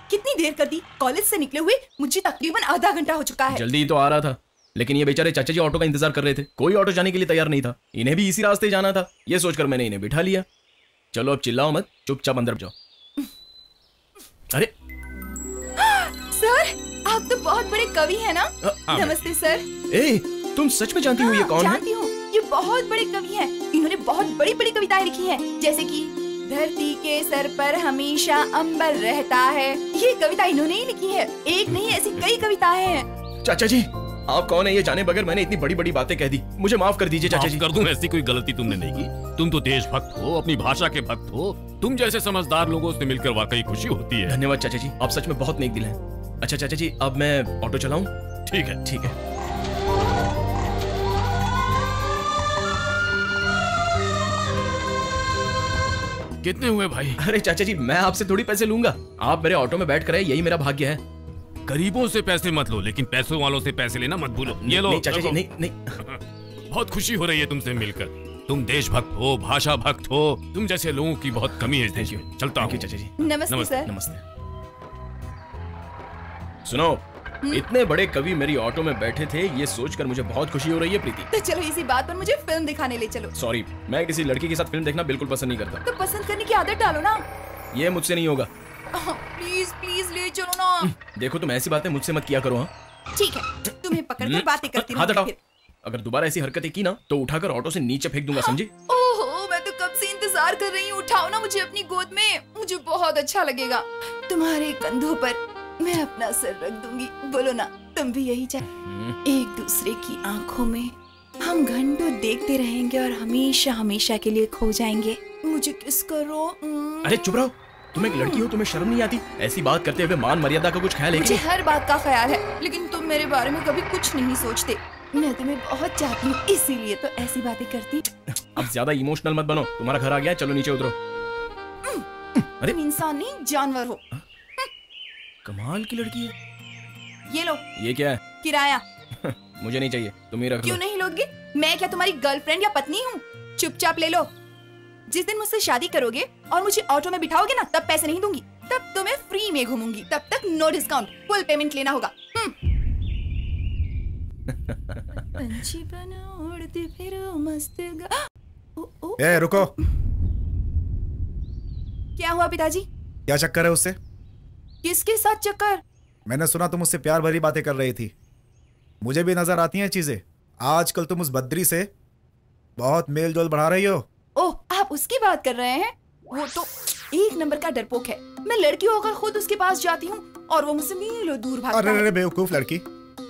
कितनी देर कर दी, कॉलेज से निकले हुए मुझे तकरीबन आधा घंटा हो चुका है। जल्दी तो आ रहा था, लेकिन ये बेचारे चाचा जी ऑटो का इंतजार कर रहे थे, कोई ऑटो जाने के लिए तैयार नहीं था, इन्हें भी इसी रास्ते जाना था, ये सोचकर मैंने इन्हें बिठा लिया। चलो अब चिल्लाओ मत, चुपचाप अंदर जाओ। अरे सर, आप तो बहुत बड़े कवि हैं ना? नमस्ते सर। ए, तुम सच में जानती हो ये कौन है? जानती हूँ, ये बहुत बड़े कवि हैं। इन्होंने बहुत बड़ी बड़ी कविताएं लिखी हैं, जैसे कि धरती के सर पर हमेशा अंबर रहता है। ये कविता इन्होंने ही लिखी है, एक नहीं ऐसी कई कविताएं हैं। चाचा जी, आप कौन है ये जाने बगैर मैंने इतनी बड़ी बड़ी बातें कह दी, मुझे माफ कर दीजिए चाचा जी। कर दूं, ऐसी कोई गलती तुमने नहीं की। तुम तो देशभक्त हो, अपनी भाषा के भक्त हो, तुम जैसे समझदार लोगों से मिलकर वाकई खुशी होती है। धन्यवाद चाचा जी, आप सच में बहुत नेक दिल हैं। अच्छा चाचा जी, अब मैं ऑटो चलाऊं? ठीक है ठीक है। कितने हुए भाई? अरे चाचा जी, मैं आपसे थोड़ी पैसे लूंगा, आप मेरे ऑटो में बैठ कर यही मेरा भाग्य है। गरीबों से पैसे मत लो, लेकिन पैसों वालों से पैसे लेना मत भूलो। ये लो। नहीं चाचा जी, नहीं नहीं। बहुत खुशी हो रही है तुमसे मिलकर। तुम देशभक्त हो, भाषा भक्त हो, तुम जैसे लोगों की बहुत कमी है इस देश में। चलता हूँ चाचा जी। नमस्ते सर। नमस्ते। सुनो, इतने बड़े कवि मेरी ऑटो में बैठे थे, ये सोचकर मुझे बहुत खुशी हो रही है प्रीति। तो चलो इसी बात पर मुझे फिल्म दिखाने ले चलो। सॉरी, मैं किसी लड़की के साथ फिल्म देखना बिल्कुल पसंद नहीं करता। तो पसंद करने की आदत डालो ना। ये मुझसे नहीं होगा। प्लीज प्लीज ले चलो ना। देखो, तुम ऐसी बातें मुझसे मत किया करो। हाँ ठीक है, तुम्हें पकड़कर बातें करती हाथ हटाओ। रहूंगी। अगर दोबारा ऐसी हरकतें की ना तो उठाकर ऑटो से नीचे फेंक दूंगा, समझी? ओहो, मैं तो कब से इंतजार कर रही हूँ, उठाओ ना मुझे अपनी गोद में, मुझे बहुत अच्छा लगेगा। तुम्हारे कंधों पर मैं अपना सर रख दूंगी। बोलो ना, तुम भी यही चाहे? एक दूसरे की आंखों में हम घंटों देखते रहेंगे और हमेशा हमेशा के लिए खो जाएंगे। मुझे किस करो। अरे चुप रहो, तुम एक लड़की हो, तुम्हें शर्म नहीं आती? ऐसी बात करते हुए मान मर्यादा का कुछ ख्याल है? मुझे हर बात का ख्याल है, लेकिन तुम मेरे बारे में कभी कुछ नहीं सोचते। मैं तुम्हें बहुत चाहती हूँ, इसीलिए तो ऐसी बातें करती। अब ज्यादा इमोशनल मत बनो, तुम्हारा घर आ गया, चलो नीचे उतरो। अरे तुम इंसान नहीं जानवर हो। कमाल की लड़की है। ये लो। ये क्या है? किराया। मुझे नहीं चाहिए, तुम ही रख लो। क्यों नहीं लोगे? मैं क्या तुम्हारी गर्लफ्रेंड या पत्नी हूँ? चुपचाप ले लो। जिस दिन मुझसे शादी करोगे और मुझे ऑटो में बिठाओगे ना, तब पैसे नहीं दूंगी, तब तो मैं फ्री में घूमूंगी। तब तक नो डिस्काउंट, फुल पेमेंट लेना होगा। पंछी बनो उड़ते फिरो मस्त ए, रुको। क्या हुआ पिताजी? क्या चक्कर है उससे? किसके साथ चक्कर? मैंने सुना तुम उससे प्यार भरी बातें कर रही थी। मुझे भी नजर आती हैं चीजें। आजकल तुम उस बद्री से बहुत मेल जोल बढ़ा रही हो। ओह, आप उसकी बात कर रहे हैं? वो तो एक नंबर का डरपोक है। मैं लड़की होकर खुद उसके पास जाती हूँ और वो मुझसे मीलों दूर भागता है। अरे बेवकूफ लड़की,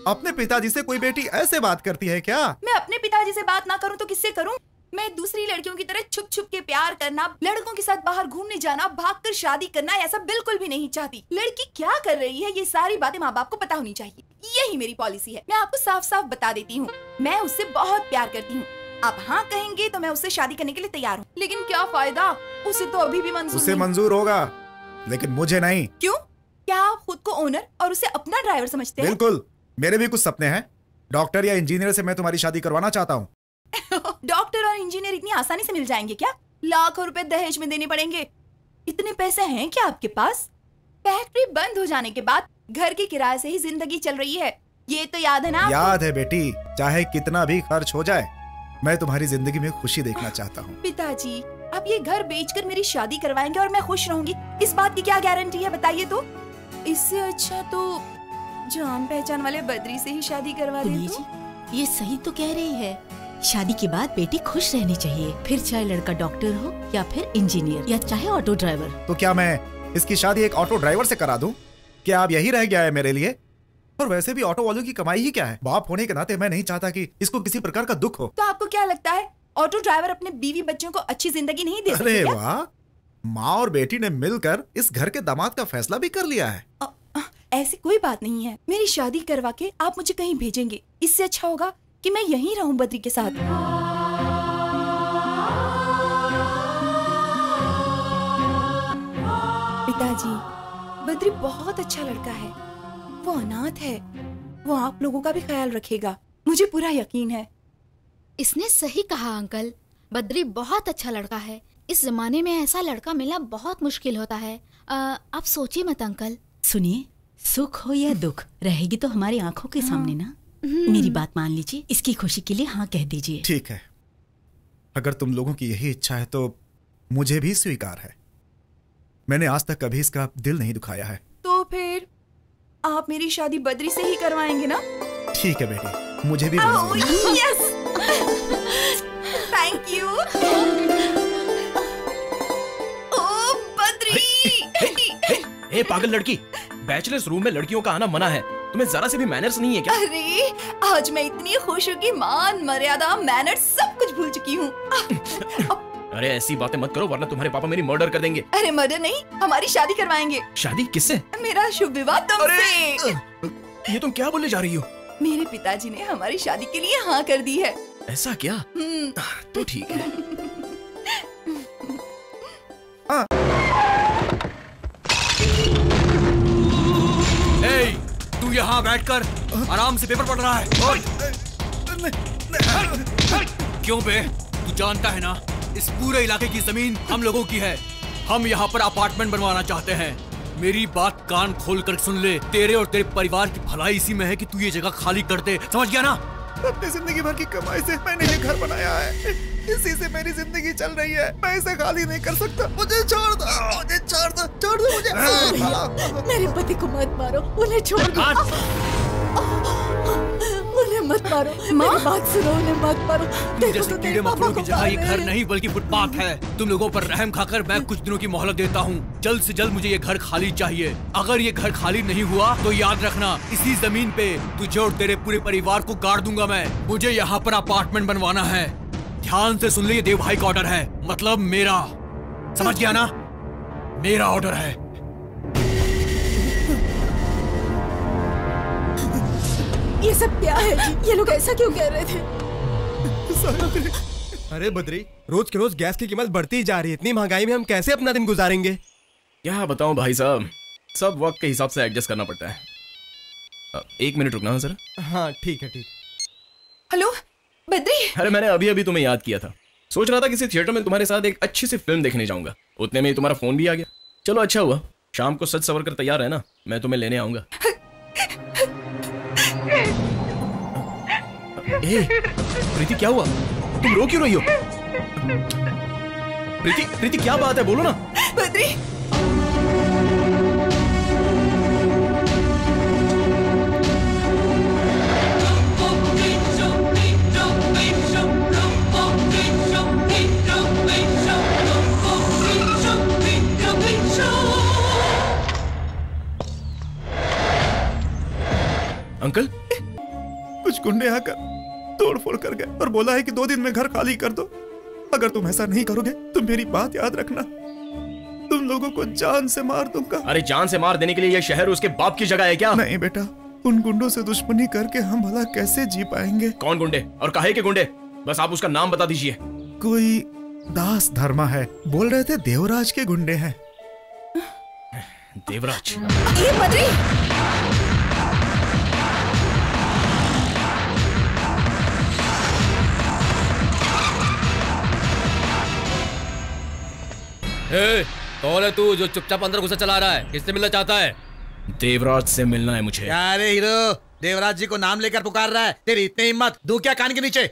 अपने पिताजी से कोई बेटी ऐसे बात करती है क्या? मैं अपने पिताजी से बात ना करूँ तो किससे करूँ? मैं दूसरी लड़कियों की तरह छुप छुप के प्यार करना, लड़कों के साथ बाहर घूमने जाना, भागकर शादी करना, ऐसा बिल्कुल भी नहीं चाहती। लड़की क्या कर रही है, ये सारी बातें माँ बाप को पता होनी चाहिए। यही मेरी पॉलिसी है। मैं आपको साफ साफ बता देती हूँ, मैं उससे बहुत प्यार करती हूँ। आप हाँ कहेंगे तो मैं उससे शादी करने के लिए तैयार हूँ। लेकिन क्या फायदा, उसे तो अभी भी मंजूर उसे नहीं। मंजूर होगा, लेकिन मुझे नहीं। क्यों? क्या आप खुद को ओनर और उसे अपना ड्राइवर समझते हैं? बिल्कुल, मेरे भी कुछ सपने हैं। डॉक्टर या इंजीनियर से मैं तुम्हारी शादी करवाना चाहता हूँ। डॉक्टर और इंजीनियर इतनी आसानी से मिल जाएंगे क्या? लाखों रुपए दहेज में देने पड़ेंगे। इतने पैसे हैं क्या आपके पास? फैक्ट्री बंद हो जाने के बाद घर के किराए से ही जिंदगी चल रही है, ये तो याद है ना? याद है बेटी, चाहे कितना भी खर्च हो जाए, मैं तुम्हारी जिंदगी में खुशी देखना चाहता हूँ। पिताजी, आप ये घर बेचकर मेरी शादी करवाएंगे और मैं खुश रहूंगी, इस बात की क्या गारंटी है बताइए तो? इससे अच्छा तो जान पहचान वाले बद्री से ही शादी करवा दे तो? ये सही तो कह रही है। शादी के बाद बेटी खुश रहनी चाहिए, फिर चाहे लड़का डॉक्टर हो या फिर इंजीनियर या चाहे ऑटो ड्राइवर। तो क्या मैं इसकी शादी एक ऑटो ड्राइवर से करा दूं? क्या अब यही रह गया है मेरे लिए? और वैसे भी ऑटो वालों की कमाई ही क्या है? बाप होने के नाते मैं नहीं चाहता कि इसको किसी प्रकार का दुख हो। तो आपको क्या लगता है ऑटो ड्राइवर अपने बीवी बच्चों को अच्छी जिंदगी नहीं दे सकते? अरे वाह, माँ और बेटी ने मिलकर इस घर के दामाद का फैसला भी कर लिया है। ऐसी कोई बात नहीं है। मेरी शादी करवा के आप मुझे कहीं भेजेंगे, इससे अच्छा होगा कि मैं यहीं रहूं बद्री के साथ। पिताजी, बद्री बहुत अच्छा लड़का है। वो अनाथ है, वो आप लोगों का भी ख्याल रखेगा, मुझे पूरा यकीन है। इसने सही कहा अंकल, बद्री बहुत अच्छा लड़का है। इस जमाने में ऐसा लड़का मिलना बहुत मुश्किल होता है। आप सोचिए मत अंकल। सुनिए, सुख हो या दुख रहेगी तो हमारी आंखों के सामने ना। मेरी बात मान लीजिए, इसकी खुशी के लिए हाँ कह दीजिए। ठीक है, अगर तुम लोगों की यही इच्छा है तो मुझे भी स्वीकार है। मैंने आज तक कभी इसका दिल नहीं दुखाया है। तो फिर आप मेरी शादी बद्री से ही करवाएंगे ना? ठीक है बेटी, मुझे भी यस, थैंक यू। ओ बद्री! ए पागल लड़की, बैचलर्स रूम में लड़कियों का आना मना है। तुम्हें जरा से भी मैनर्स नहीं है क्या? अरे आज मैं इतनी खुश हूँ कि मान मर्यादा मैनर्स सब कुछ भूल चुकी हूँ। अरे ऐसी बातें मत करो वरना तुम्हारे पापा मेरी मर्डर कर देंगे। अरे मर्डर नहीं, हमारी शादी करवाएंगे। शादी किससे? मेरा शुभ विवाह तुमसे। ये तुम क्या बोलने जा रही हो? मेरे पिताजी ने हमारी शादी के लिए हाँ कर दी है। ऐसा क्या? तो ठीक है। तू यहाँ बैठकर आराम से पेपर पढ़ रहा है। क्यों बे? तू जानता है ना, इस पूरे इलाके की जमीन हम लोगों की है। हम यहाँ पर अपार्टमेंट बनवाना चाहते हैं। मेरी बात कान खोल कर सुन ले, तेरे और तेरे परिवार की भलाई इसी में है कि तू ये जगह खाली कर दे, समझ गया ना? अपनी जिंदगी भर की कमाई से मैंने ये घर बनाया है, इसी से मेरी जिंदगी चल रही है। मैं इसे खाली नहीं कर सकता। मुझे छोड़ दो, मुझे छोड़ दो, छोड़ दो मुझे। मेरे पति को मत मारो, उन्हें छोड़ दो। उन्हें मत मारो, मेरी बात सुनो, उन्हें मत मारो। जैसे कीड़े मकोड़ों की जगह ये घर नहीं बल्कि फुटपाथ है। तुम लोगों पर रहम खाकर मैं कुछ दिनों की मोहलत देता हूँ। जल्द से जल्द मुझे ये घर खाली चाहिए। अगर ये घर खाली नहीं हुआ तो याद रखना, इसी जमीन पे तुझे और तेरे पूरे परिवार को गाड़ दूंगा मैं। मुझे यहाँ पर अपार्टमेंट बनवाना है। ध्यान से सुन ले, ये देव भाई का ऑर्डर है, मतलब मेरा, समझ गया ना? मेरा ऑर्डर है। ये सब क्या है जी? ये लोग ऐसा क्यों कह रहे थे? अरे बद्री, रोज के रोज गैस की कीमत बढ़ती ही जा रही है। इतनी महंगाई में हम कैसे अपना दिन गुजारेंगे? क्या बताऊं भाई साहब, सब वक्त के हिसाब से एडजस्ट करना पड़ता है। 1 मिनट रुकना है सर। हाँ ठीक है, ठीक। हेलो बद्री। अरे मैंने अभी अभी तुम्हें याद किया था। सोच रहा था किसी थिएटर में तुम्हारे साथ एक अच्छी सी फिल्म देखने जाऊंगा, उतने में ही तुम्हारा फोन भी आ गया। चलो अच्छा हुआ, शाम को सज सवर कर तैयार है ना, मैं तुम्हें लेने आऊंगा। प्रीति क्या हुआ, तुम रो क्यों रही हो? प्रीति क्या बात है, बोलो ना। बद्री अंकल, कुछ गुंडे आकर तोड़ फोड़ कर गए और बोला है कि 2 दिन में घर खाली कर दो। अगर तुम ऐसा नहीं करोगे तो मेरी बात याद रखना, तुम लोगों को जान से मार दूंगा। अरे जान से मार देने के लिए यह शहर उसके बाप की जगह है क्या? नहीं बेटा, उन गुंडों से दुश्मनी करके हम भला कैसे जी पाएंगे? कौन गुंडे और काहे के गुंडे? बस आप उसका नाम बता दीजिए। कोई दास धर्मा है, बोल रहे थे देवराज के गुंडे हैं। देवराज? ये बद्री कौन है तू जो चुपचाप अंदर घुसा चला रहा है? किससे मिलना चाहता है? देवराज से मिलना है मुझे। अरे हीरो, देवराज जी को नाम लेकर पुकार रहा है, तेरी इतनी हिम्मत, दूं क्या कान के नीचे?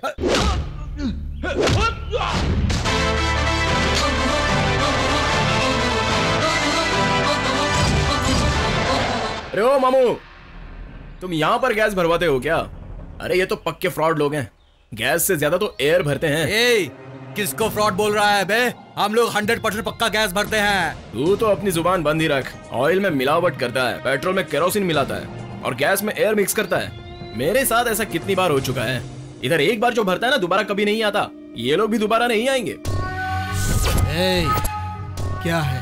अरे ओ मामू, तुम यहाँ पर गैस भरवाते हो क्या? अरे ये तो पक्के फ्रॉड लोग हैं, गैस से ज्यादा तो एयर भरते हैं। किसको फ्रॉड बोल रहा है बे? हम लोग 100% पक्का गैस भरते हैं। तू तो अपनी जुबान बंद ही रख। ऑयल में मिलावट करता है, पेट्रोल में केरोसिन मिलाता है और गैस में एयर मिक्स करता है। मेरे साथ ऐसा कितनी बार हो चुका है। इधर एक बार जो भरता है ना, दोबारा कभी नहीं आता। ये लोग भी दोबारा नहीं आएंगे। क्या है,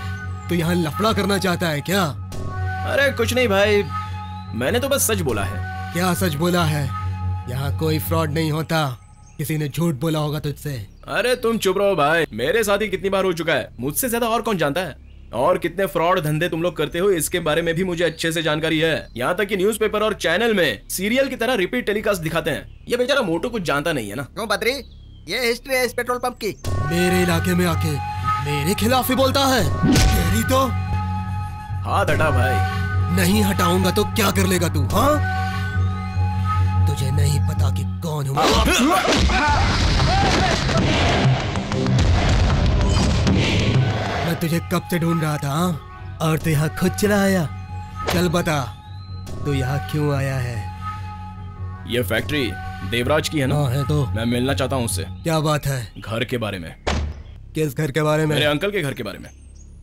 तू यहाँ लफड़ा करना चाहता है क्या? अरे कुछ नहीं भाई, मैंने तो बस सच बोला है। क्या सच बोला है? यहाँ कोई फ्रॉड नहीं होता, किसी ने झूठ बोला होगा तुझसे। अरे तुम चुप रहो भाई, मेरे साथ ही कितनी बार हो चुका है, मुझसे ज्यादा और कौन जानता है? और कितने फ्रॉड धंधे तुम लोग करते हो, इसके बारे में भी मुझे अच्छे से जानकारी है। यहाँ तक कि न्यूज़पेपर और चैनल में सीरियल की तरह रिपीट टेलीकास्ट दिखाते हैं। ये बेचारा मोटू कुछ जानता नहीं है ना। क्यों बद्री, ये हिस्ट्री है इस पेट्रोल पंप की। मेरे इलाके में आके मेरे खिलाफ ही बोलता है। तेरी तो हाथ हटा भाई। नहीं हटाऊंगा तो क्या कर लेगा तू? हाँ, तुझे नहीं पता कि कौन हूँ मैं तुझे कब से ढूंढ रहा था, और तू यहाँ खुद चला आया। चल बता, तू यहाँ क्यों आया है? ये फैक्ट्री देवराज की है ना? है तो मैं मिलना चाहता हूँ उससे। क्या बात है? घर के बारे में। किस घर के बारे में? मेरे अंकल के घर के बारे में।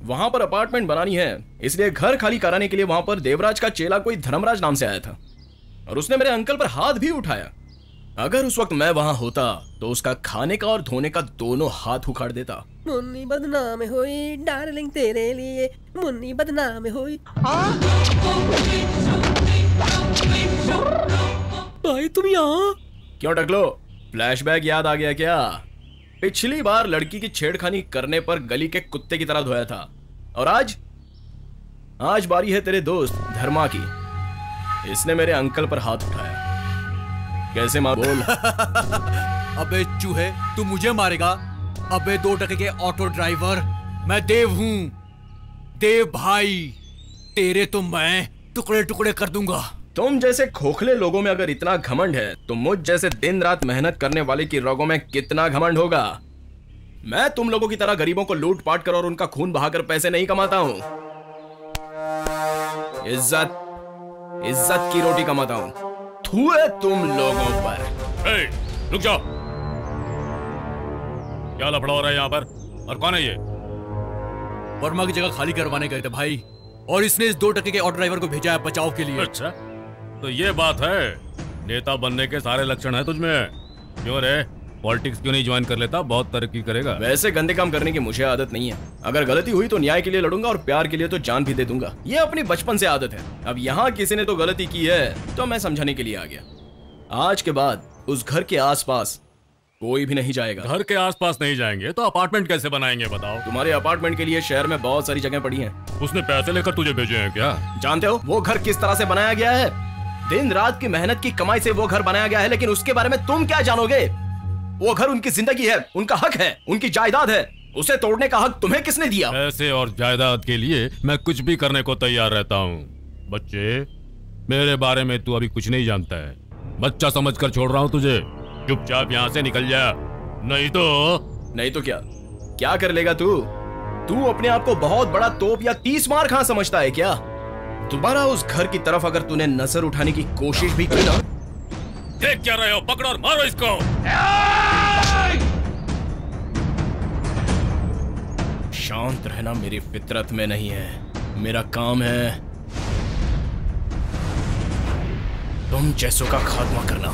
वहाँ पर अपार्टमेंट बनानी है, इसलिए घर खाली कराने के लिए वहाँ पर देवराज का चेला कोई धर्मराज नाम से आया था और उसने मेरे अंकल पर हाथ भी उठाया। अगर उस वक्त मैं वहाँ होता तो उसका खाने का और धोने का दोनों हाथ उखाड़ देता। मुन्नी बदनाम हुई डार्लिंग तेरे लिए, मुन्नी बदनाम हुई। भाई तुम यहाँ क्यों टकलो, फ्लैशबैक याद आ गया क्या? पिछली बार लड़की की छेड़खानी करने पर गली के कुत्ते की तरह धोया था, और आज बारी है तेरे दोस्त धर्मा की। इसने मेरे अंकल पर हाथ उठाया। कैसे मार बोल? अबे चूहे, तू मुझे मारेगा? अबे 2 टके के ऑटो ड्राइवर, मैं देव हूँ, देव भाई। तेरे तो मैं टुकड़े टुकड़े कर दूंगा। तुम जैसे खोखले लोगों में अगर इतना घमंड है तो मुझ जैसे दिन रात मेहनत करने वाले की रगों में कितना घमंड होगा। मैं तुम लोगों की तरह गरीबों को लूट पाट कर और उनका खून बहाकर पैसे नहीं कमाता हूँ। इज्जत की रोटी कमाता हूँ। थू है तुम लोगों पर। रुक जाओ, क्या लफड़ा हो रहा है यहाँ पर? और कौन है ये? वर्मा की जगह खाली करवाने गए थे भाई, और इसने इस 2 टके के ऑटो ड्राइवर को भेजा है बचाव के लिए। अच्छा, तो ये बात है। नेता बनने के सारे लक्षण है तुझमें। क्यों रे, पॉलिटिक्स क्यों नहीं ज्वाइन कर लेता? बहुत तरक्की करेगा। वैसे गंदे काम करने की मुझे आदत नहीं है। अगर गलती हुई तो न्याय के लिए लड़ूंगा और प्यार के लिए तो जान भी दे दूंगा। ये अपनी बचपन से आदत है। अब यहाँ किसी ने तो गलती की है तो मैं समझाने के लिए आ गया। आज के बाद उस घर के आसपास कोई भी नहीं जाएगा। घर के आसपास नहीं जाएंगे तो अपार्टमेंट कैसे बनाएंगे बताओ? तुम्हारे अपार्टमेंट के लिए शहर में बहुत सारी जगह पड़ी हैं। उसने पैसे लेकर तुझे भेजे हैं क्या? जानते हो वो घर किस तरह से बनाया गया है? दिन रात की मेहनत की कमाई से वो घर बनाया गया है, लेकिन उसके बारे में तुम क्या जानोगे? वो घर उनकी जिंदगी है, उनका हक है, उनकी जायदाद है। उसे तोड़ने का हक तुम्हें किसने दिया? पैसे और जायदाद के लिए मैं कुछ भी करने को तैयार रहता हूँ। बच्चे, मेरे बारे में तू अभी कुछ नहीं जानता है। बच्चा समझकर छोड़ रहा हूँ तुझे। चुपचाप यहाँ से निकल जा, नहीं तो क्या कर लेगा तू? तू अपने आप को बहुत बड़ा तोप या 30 मार खां समझता है क्या? दोबारा उस घर की तरफ अगर तूने नजर उठाने की कोशिश भी की ना। देख क्या रहे हो? पकड़ो और मारो इसको। शांत रहना मेरी फितरत में नहीं है। मेरा काम है तुम जैसों का खात्मा करना।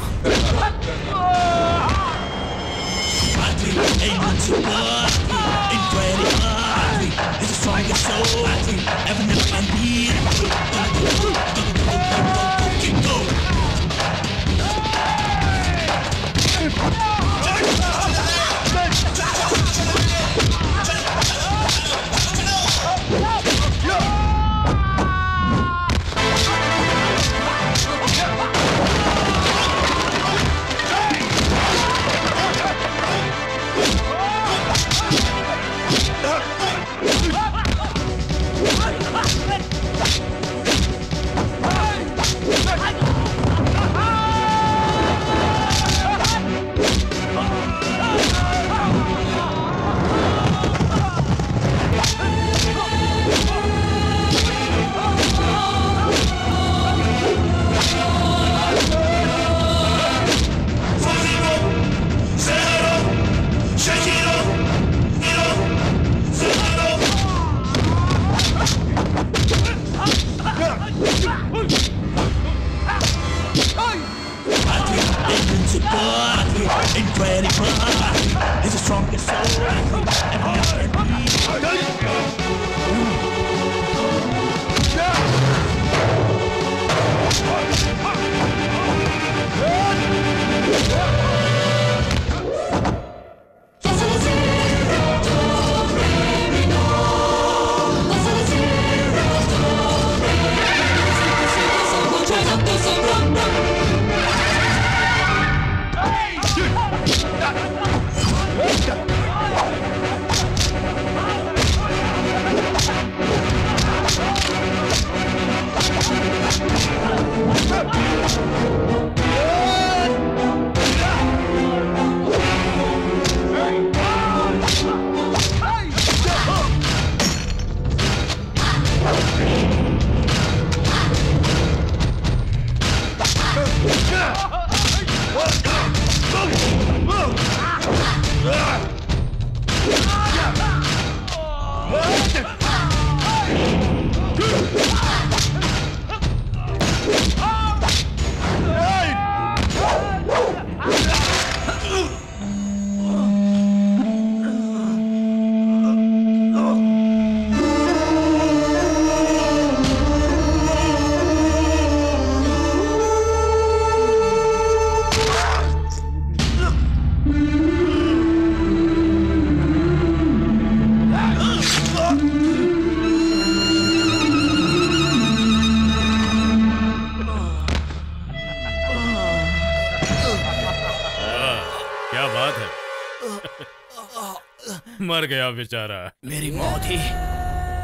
मर गया बेचारा। मेरी मौत ही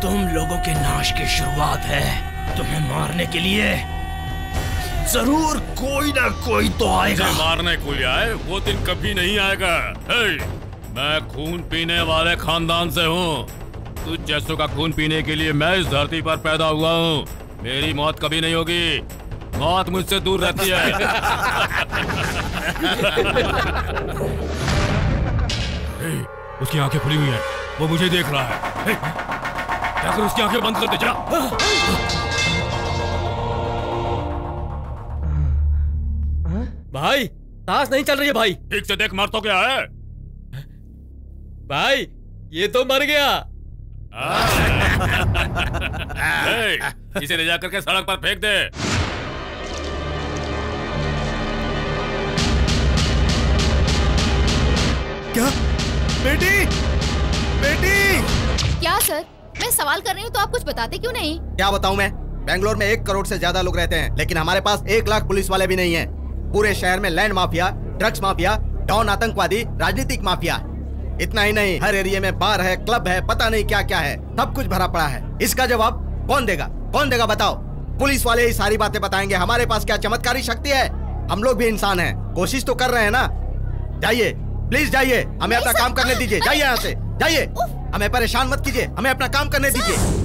तुम लोगों के नाश की शुरुआत है। तुम्हें मारने के लिए जरूर कोई ना कोई तो आएगा। मारने कोई आए वो दिन कभी नहीं आएगा। मैं खून पीने वाले खानदान से हूँ। तुझ जैसों का खून पीने के लिए मैं इस धरती पर पैदा हुआ हूँ। मेरी मौत कभी नहीं होगी। मौत मुझसे दूर रहती है। उसकी आंखें खुली हुई हैं, वो मुझे देख रहा है। जाकर उसकी आंखें बंद कर दे जा। भाई सांस नहीं चल रही है भाई। ठीक से देख, मर तो क्या है? भाई ये तो मर गया। इसे ले जाकर के सड़क पर फेंक दे। क्या? बेटी, बेटी! क्या सर? मैं सवाल कर रही हूँ तो आप कुछ बताते क्यों नहीं? क्या बताऊं मैं? बेंगलोर में 1 करोड़ से ज्यादा लोग रहते हैं, लेकिन हमारे पास 1 लाख पुलिस वाले भी नहीं है। पूरे शहर में land mafia, drugs mafia, don आतंकवादी, राजनीतिक माफिया। इतना ही नहीं, हर एरिया में बार है, क्लब है, पता नहीं क्या क्या है, सब कुछ भरा पड़ा है। इसका जवाब कौन देगा? कौन देगा बताओ? पुलिस वाले ही सारी बातें बताएंगे। हमारे पास क्या चमत्कारी शक्ति है? हम लोग भी इंसान हैं, कोशिश तो कर रहे हैं ना। जाइए प्लीज जाइए, हमें अपना काम करने दीजिए। जाइए यहाँ से, जाइए, हमें परेशान मत कीजिए, हमें अपना काम करने दीजिए।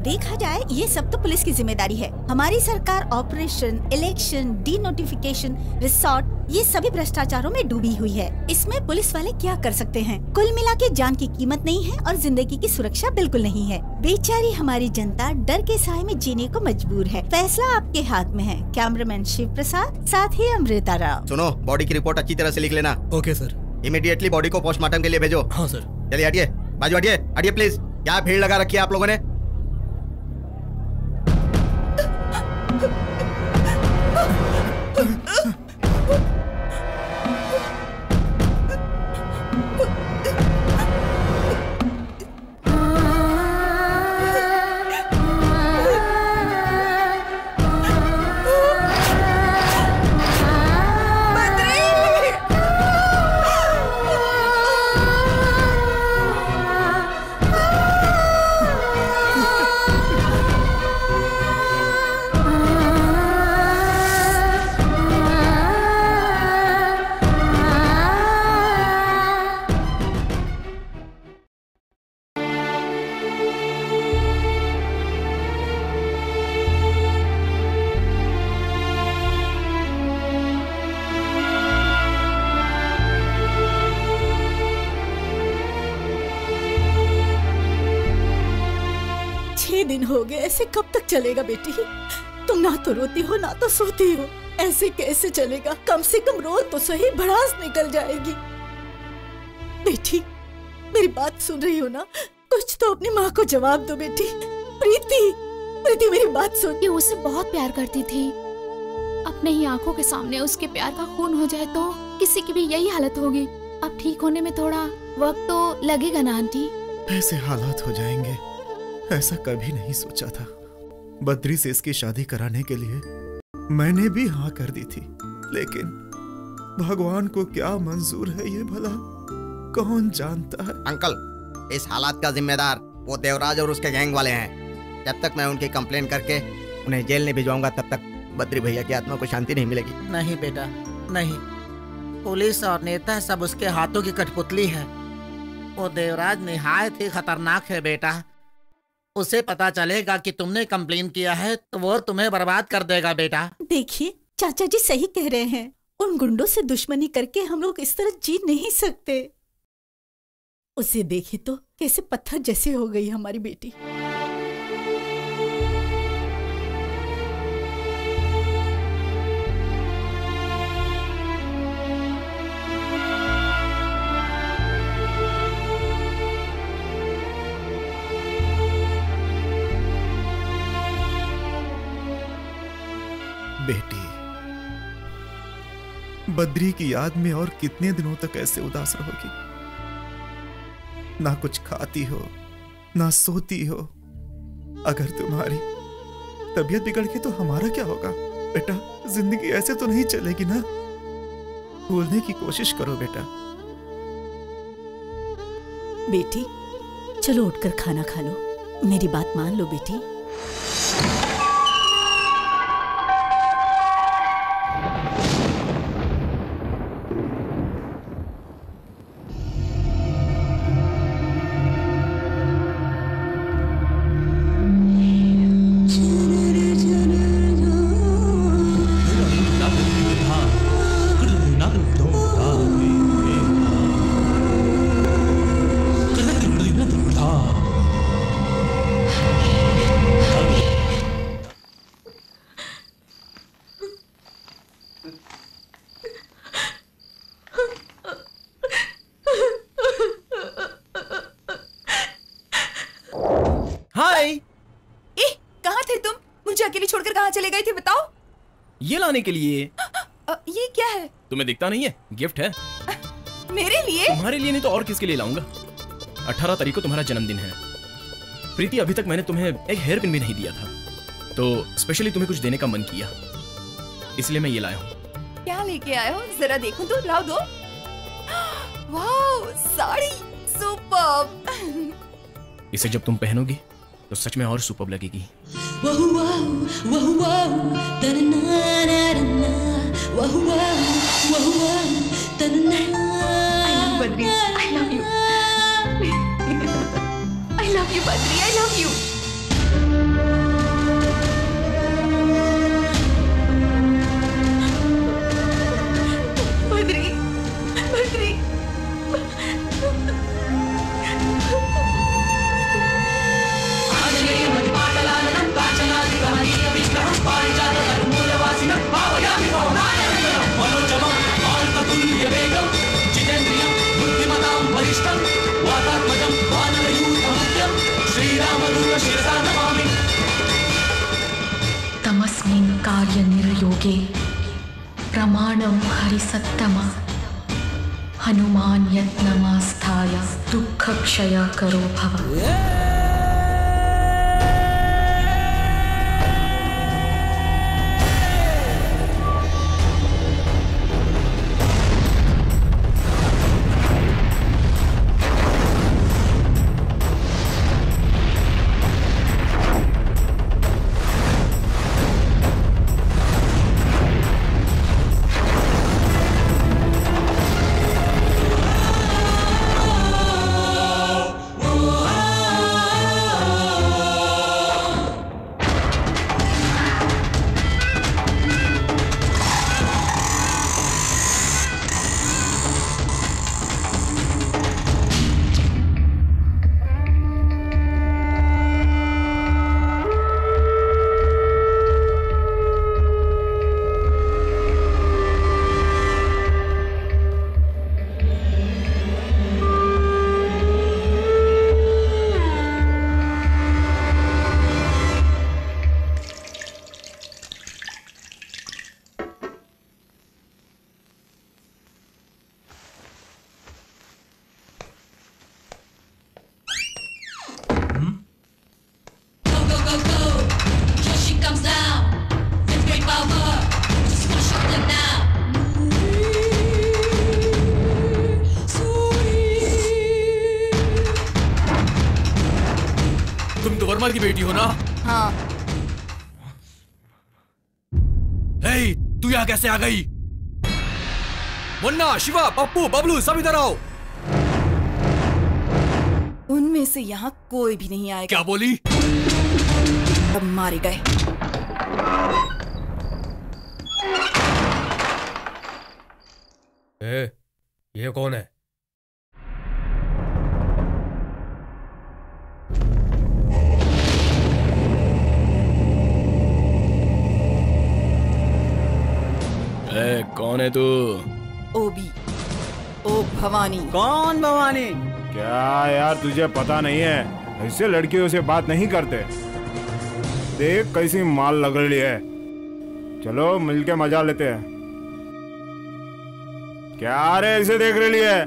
देखा जाए ये सब तो पुलिस की जिम्मेदारी है। हमारी सरकार operation, election, D notification, resort, ये सभी भ्रष्टाचारों में डूबी हुई है। इसमें पुलिस वाले क्या कर सकते हैं? कुल मिला के जान की कीमत नहीं है और जिंदगी की सुरक्षा बिल्कुल नहीं है। बेचारी हमारी जनता डर के साए में जीने को मजबूर है। फैसला आपके हाथ में है। कैमरामैन शिव प्रसाद, साथ ही अमृता राव। सुनो, बॉडी की रिपोर्ट अच्छी तरह से लिख लेना। Okay sir. इमीडिएटली बॉडी को पोस्टमार्टम के लिए भेजो। हाँ सर। चलिए हटिए, बाजू हटिए, हटिए प्लीज। क्या भीड़ लगा रखी है आप लोगों ने? दिन हो गए, ऐसे कब तक चलेगा बेटी? तुम ना तो रोती हो ना तो सोती हो, ऐसे कैसे चलेगा? कम से कम रो तो सही, भड़ास निकल जाएगी। बेटी मेरी बात सुन रही हो ना? कुछ तो अपनी माँ को जवाब दो बेटी। प्रीति, प्रीति मेरी बात सुन। ये उससे बहुत प्यार करती थी। अपने ही आंखों के सामने उसके प्यार का खून हो जाए तो किसी की भी यही हालत होगी। अब ठीक होने में थोड़ा वक्त तो लगेगा ना आंटी। ऐसे हालात हो जाएंगे ऐसा कभी नहीं सोचा था। बद्री से इसकी शादी कराने के लिए मैंने भी हाँ कर दी थी, लेकिन भगवान को क्या मंजूर है ये भला कौन जानता है। अंकल, इस हालात का जिम्मेदार वो देवराज और उसके गैंग वाले हैं। जब तक मैं उनकी कंप्लेन करके उन्हें जेल नहीं भिजवाऊंगा तब तक बद्री भैया की आत्मा को शांति नहीं मिलेगी। नहीं बेटा नहीं, पुलिस और नेता सब उसके हाथों की कठपुतली है। वो देवराज निहायत ही खतरनाक है बेटा। उसे पता चलेगा कि तुमने कंप्लेन किया है तो वो तुम्हें बर्बाद कर देगा बेटा। देखिए चाचा जी सही कह रहे हैं। उन गुंडों से दुश्मनी करके हम लोग इस तरह जी नहीं सकते। उसे देखिए तो कैसे पत्थर जैसे हो गई हमारी बेटी। बेटी, बद्री की याद में और कितने दिनों तक ऐसे उदास रहोगी? ना कुछ खाती हो ना सोती हो। अगर तुम्हारी तबीयत बिगड़ गई तो हमारा क्या होगा? बेटा जिंदगी ऐसे तो नहीं चलेगी ना। भूलने की कोशिश करो बेटा। बेटी चलो उठकर खाना खा लो। मेरी बात मान लो बेटी। ये लाने के लिए। ये क्या है? तुम्हें दिखता नहीं है? गिफ्ट है। मेरे लिए? तुम्हारे लिए नहीं तो और किसके लिए लाऊंगा? 18 तारीख को तुम्हारा जन्मदिन है। प्रीति, अभी तक मैंने तुम्हें एक हेयर पिन भी नहीं दिया था, तो स्पेशली तुम्हें कुछ देने का मन किया, इसलिए मैं ये लाया हूँ। क्या लेके आए हो? जरा देखूं तो, लाओ दो। वाह, साड़ी सुपर्ब। इसे जब तुम पहनोगी तो सच में और सुपर्ब लगेगी। Badri, I love you. I love you, Badri, I love you. Badri, Badri. तमस्मिन् कार्यनिर्योगे प्रमाणं हरिसत्तम हनुमान् यत्नमास्थाय दुःखक्षयकरो भव। की बेटी हो ना? हाँ। हे, तू यहाँ कैसे आ गई? मुन्ना, शिवा, पप्पू, बबलू, सब इधर आओ। उनमें से यहाँ कोई भी नहीं आएगा। क्या बोली? अब मारे गए। ये कौन है? कौन है तू? ओबी, ओ भवानी। कौन भवानी? क्या यार, तुझे पता नहीं है? ऐसे लड़कियों से बात नहीं करते। देख कैसी माल लग रही है। चलो मिलके मजा लेते हैं। क्या रे ऐसे देख रही है?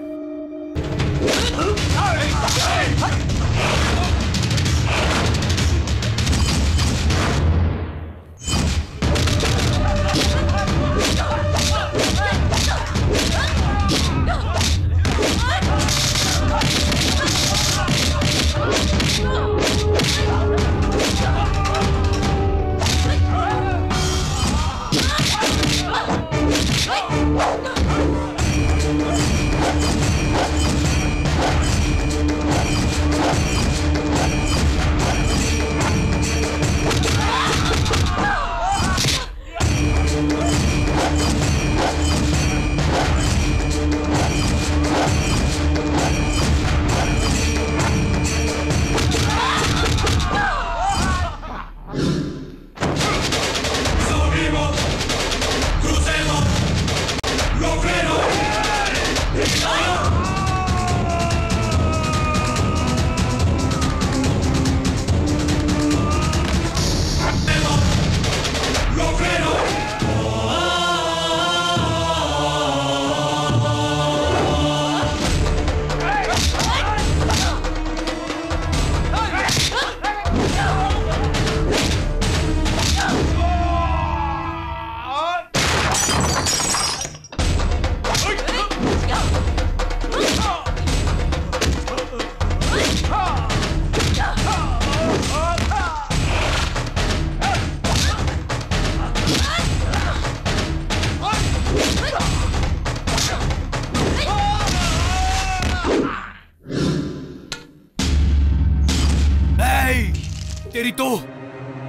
तेरी तो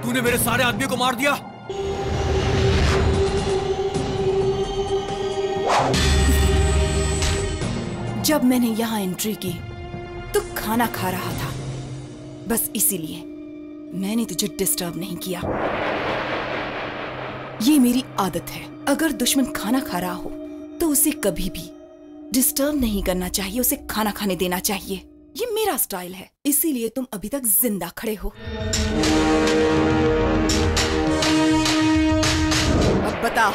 तूने मेरे सारे आदमियों को मार दिया। जब मैंने यहाँ एंट्री की तो खाना खा रहा था, बस इसीलिए मैंने तुझे डिस्टर्ब नहीं किया। ये मेरी आदत है, अगर दुश्मन खाना खा रहा हो तो उसे कभी भी डिस्टर्ब नहीं करना चाहिए, उसे खाना खाने देना चाहिए। ये मेरा स्टाइल है, इसीलिए तुम अभी तक जिंदा खड़े हो। अब बता,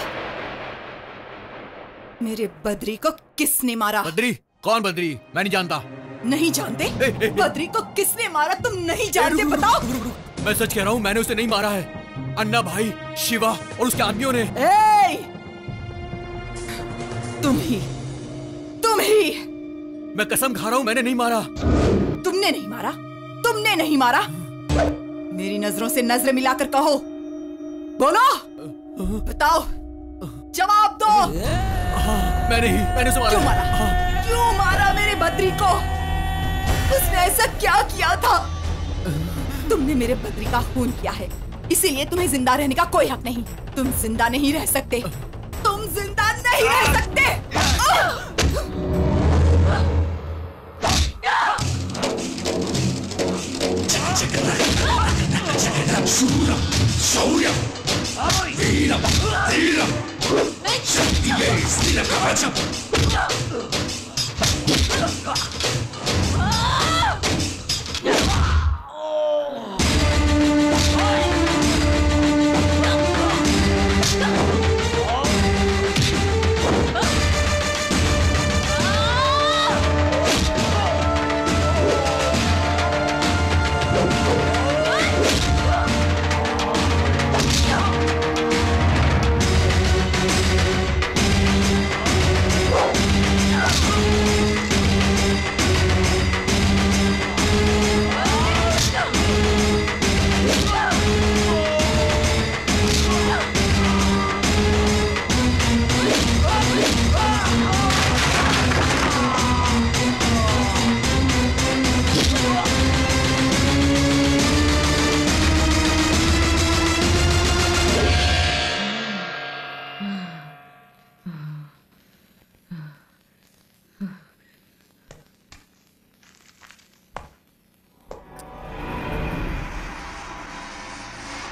मेरे बद्री को किसने मारा? बद्री? कौन बद्री? मैं नहीं जानता। नहीं जानते? बद्री को किसने मारा तुम नहीं जानते? बताओ। मैं सच कह रहा हूँ, मैंने उसे नहीं मारा है। अन्ना भाई, शिवा और उसके आदमियों ने। तुम ही मैं कसम खा रहा हूँ, मैंने नहीं मारा। तुमने नहीं मारा? तुमने नहीं मारा? मेरी नजरों से नजरें मिलाकर कहो, बोलो, बताओ, जवाब दो। मैंने उसे मारा। क्यों मारा? क्यों मारा मेरे बद्री को? उसने ऐसा क्या किया था? तुमने मेरे बद्री का खून किया है, इसीलिए तुम्हें जिंदा रहने का कोई हक नहीं। तुम जिंदा नहीं रह सकते, तुम जिंदा नहीं रह सकते।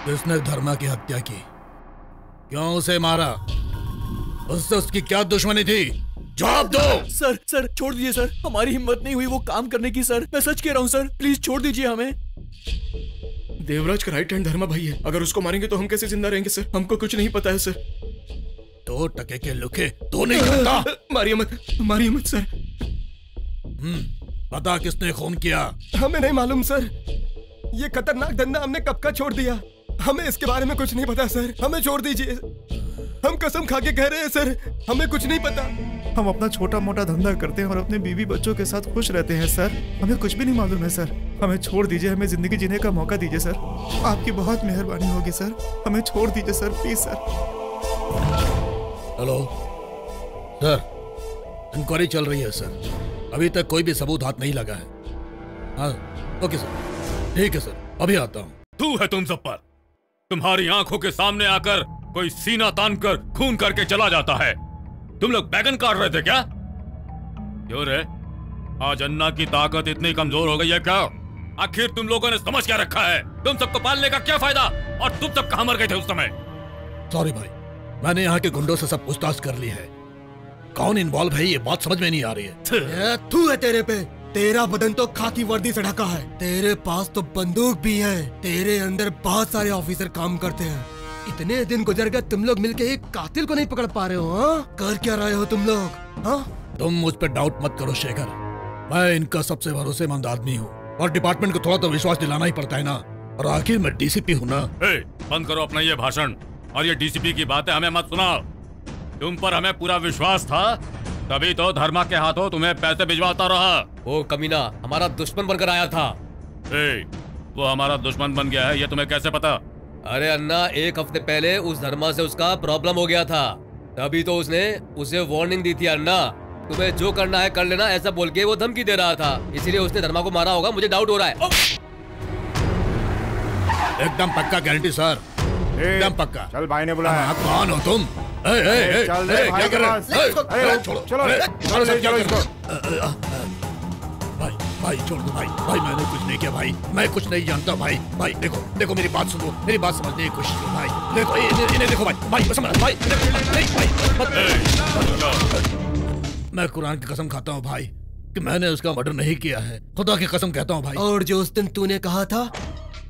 किसने धर्मा की हत्या की? क्यों उसे मारा? उससे उसकी क्या दुश्मनी थी? जवाब दो। सर छोड़ दीजिए सर, हमारी हिम्मत नहीं हुई वो काम करने की सर। मैं सच कह रहा हूँ सर, प्लीज छोड़ दीजिए हमें। देवराज का राइट हैंड धर्मा भाई है, अगर उसको मारेंगे तो हम कैसे जिंदा रहेंगे सर? हमको कुछ नहीं पता है सर। तो टके के लुके तो नहीं करता। मारिए मत सर। पता किसने खून किया? हमें नहीं मालूम सर, ये खतरनाक धंधा हमने कब का छोड़ दिया। हमें इसके बारे में कुछ नहीं पता सर, हमें छोड़ दीजिए। हम कसम खा के कह रहे हैं सर, हमें कुछ नहीं पता। हम अपना छोटा मोटा धंधा करते हैं और अपने बीवी बच्चों के साथ खुश रहते हैं सर। हमें कुछ भी नहीं मालूम है सर, हमें छोड़ दीजिए, हमें जिंदगी जीने का मौका दीजिए सर। आपकी बहुत मेहरबानी होगी सर, हमें छोड़ दीजिए sir, please sir. Hello sir, inquiry चल रही है सर, अभी तक कोई भी सबूत हाथ नहीं लगा है। हाँ ओके सर, ठीक है सर, अभी आता हूँ। तू है तुम सब पर, तुम्हारी आंखों के सामने आकर कोई सीना तान कर खून करके चला जाता है। तुम लोग बैगन काट रहे थे क्या? क्यों रे, आज अन्ना की ताकत इतनी कमजोर हो गई है क्या? आखिर तुम लोगों ने समझ क्या रखा है? तुम सबको पालने का क्या फायदा? और तुम सब कहां मर गए थे उस समय? सॉरी भाई, मैंने यहाँ के गुंडों से सब पूछताछ कर ली है। कौन इन्वॉल्व है ये बात समझ में नहीं आ रही है। तू है तेरे पे, तेरा बदन तो खाकी वर्दी से ढका है, तेरे पास तो बंदूक भी है, तेरे अंदर बहुत सारे ऑफिसर काम करते हैं। इतने दिन गुजर गए, तुम लोग मिलके एक कातिल को नहीं पकड़ पा रहे हो। हाँ? कर क्या रहे हो तुम लोग? हाँ? तुम मुझ पे डाउट मत करो शेखर, मैं इनका सबसे भरोसेमंद आदमी हूँ और डिपार्टमेंट को थोड़ा तो विश्वास दिलाना ही पड़ता है ना, और आखिर मैं डीसीपी हूँ ना। बंद करो अपना ये भाषण, और ये डीसीपी की बातें हमें मत सुनाओ। तुम पर हमें पूरा विश्वास था, तभी तो धर्मा के हाथों तुम्हें पैसे भिजवाता रहा। वो कमीना हमारा दुश्मन बनकर आया था। वो हमारा दुश्मन बन गया है, ये तुम्हें कैसे पता? अरे अन्ना, एक हफ्ते पहले उस धर्मा से उसका प्रॉब्लम हो गया था, तभी तो उसने उसे वार्निंग दी थी। अन्ना, तुम्हें जो करना है कर लेना, ऐसा बोल के वो धमकी दे रहा था, इसीलिए उसने धर्मा को मारा होगा, मुझे डाउट हो रहा है। एकदम पक्का गारंटी सर, एकदम पक्का। चल भाई ने बुलाया। कौन हो तुम? चल रे भाई के पास। छोड़ो, चलो चलो इसको। भाई छोड़ दो भाई, मैंने कुछ नहीं किया भाई, मैं कुछ नहीं जानता भाई। देखो मेरी बात सुनो, मेरी बात समझने की कोशिश करो भाई। देखो इन्हें देखो भाई समझ भाई, मैं कुरान की कसम खाता हूँ भाई कि मैंने उसका मर्डर नहीं किया है, खुदा की कसम कहता हूँ भाई। और जो उस दिन तूने कहा था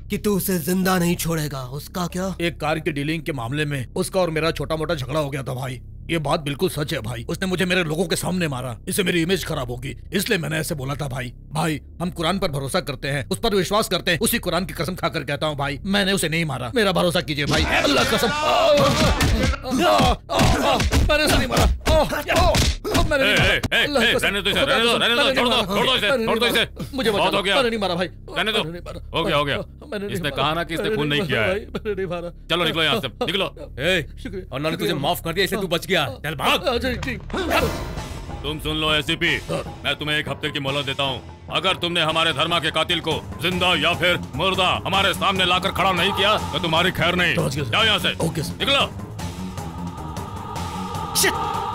कि तू उसे जिंदा नहीं छोड़ेगा, उसका क्या? एक कार की डीलिंग के मामले में उसका और मेरा छोटा मोटा झगड़ा हो गया था भाई। ये बात बिल्कुल सच है भाई, उसने मुझे मेरे लोगों के सामने मारा, इससे मेरी इमेज खराब होगी, इसलिए मैंने ऐसे बोला था भाई। हम कुरान पर भरोसा करते हैं, उस पर विश्वास करते हैं, उसी कुरान की कसम खाकर कहता हूँ भाई, मैंने उसे नहीं मारा, मेरा भरोसा कीजिए भाई, अल्लाह कसम। मैंने उसे नहीं मारा। मुझे बहुत हो गया, मैंने नहीं मारा भाई, रहने दो। हो गया। इसने कहा ना कि इसने खून नहीं किया है। चलो निकलो यहाँ से, निकलो। और ने तुझे माफ कर दिया इसलिए तू बच गया, चल भाग। तुम सुन लो एसीपी, मैं तुम्हें 1 हफ्ते की मोहलत देता हूँ। अगर तुमने हमारे धर्मा के कातिल को जिंदा या फिर मुर्दा हमारे सामने लाकर खड़ा नहीं किया तो तुम्हारी खैर नहीं। जाओ यहाँ से, निकलो।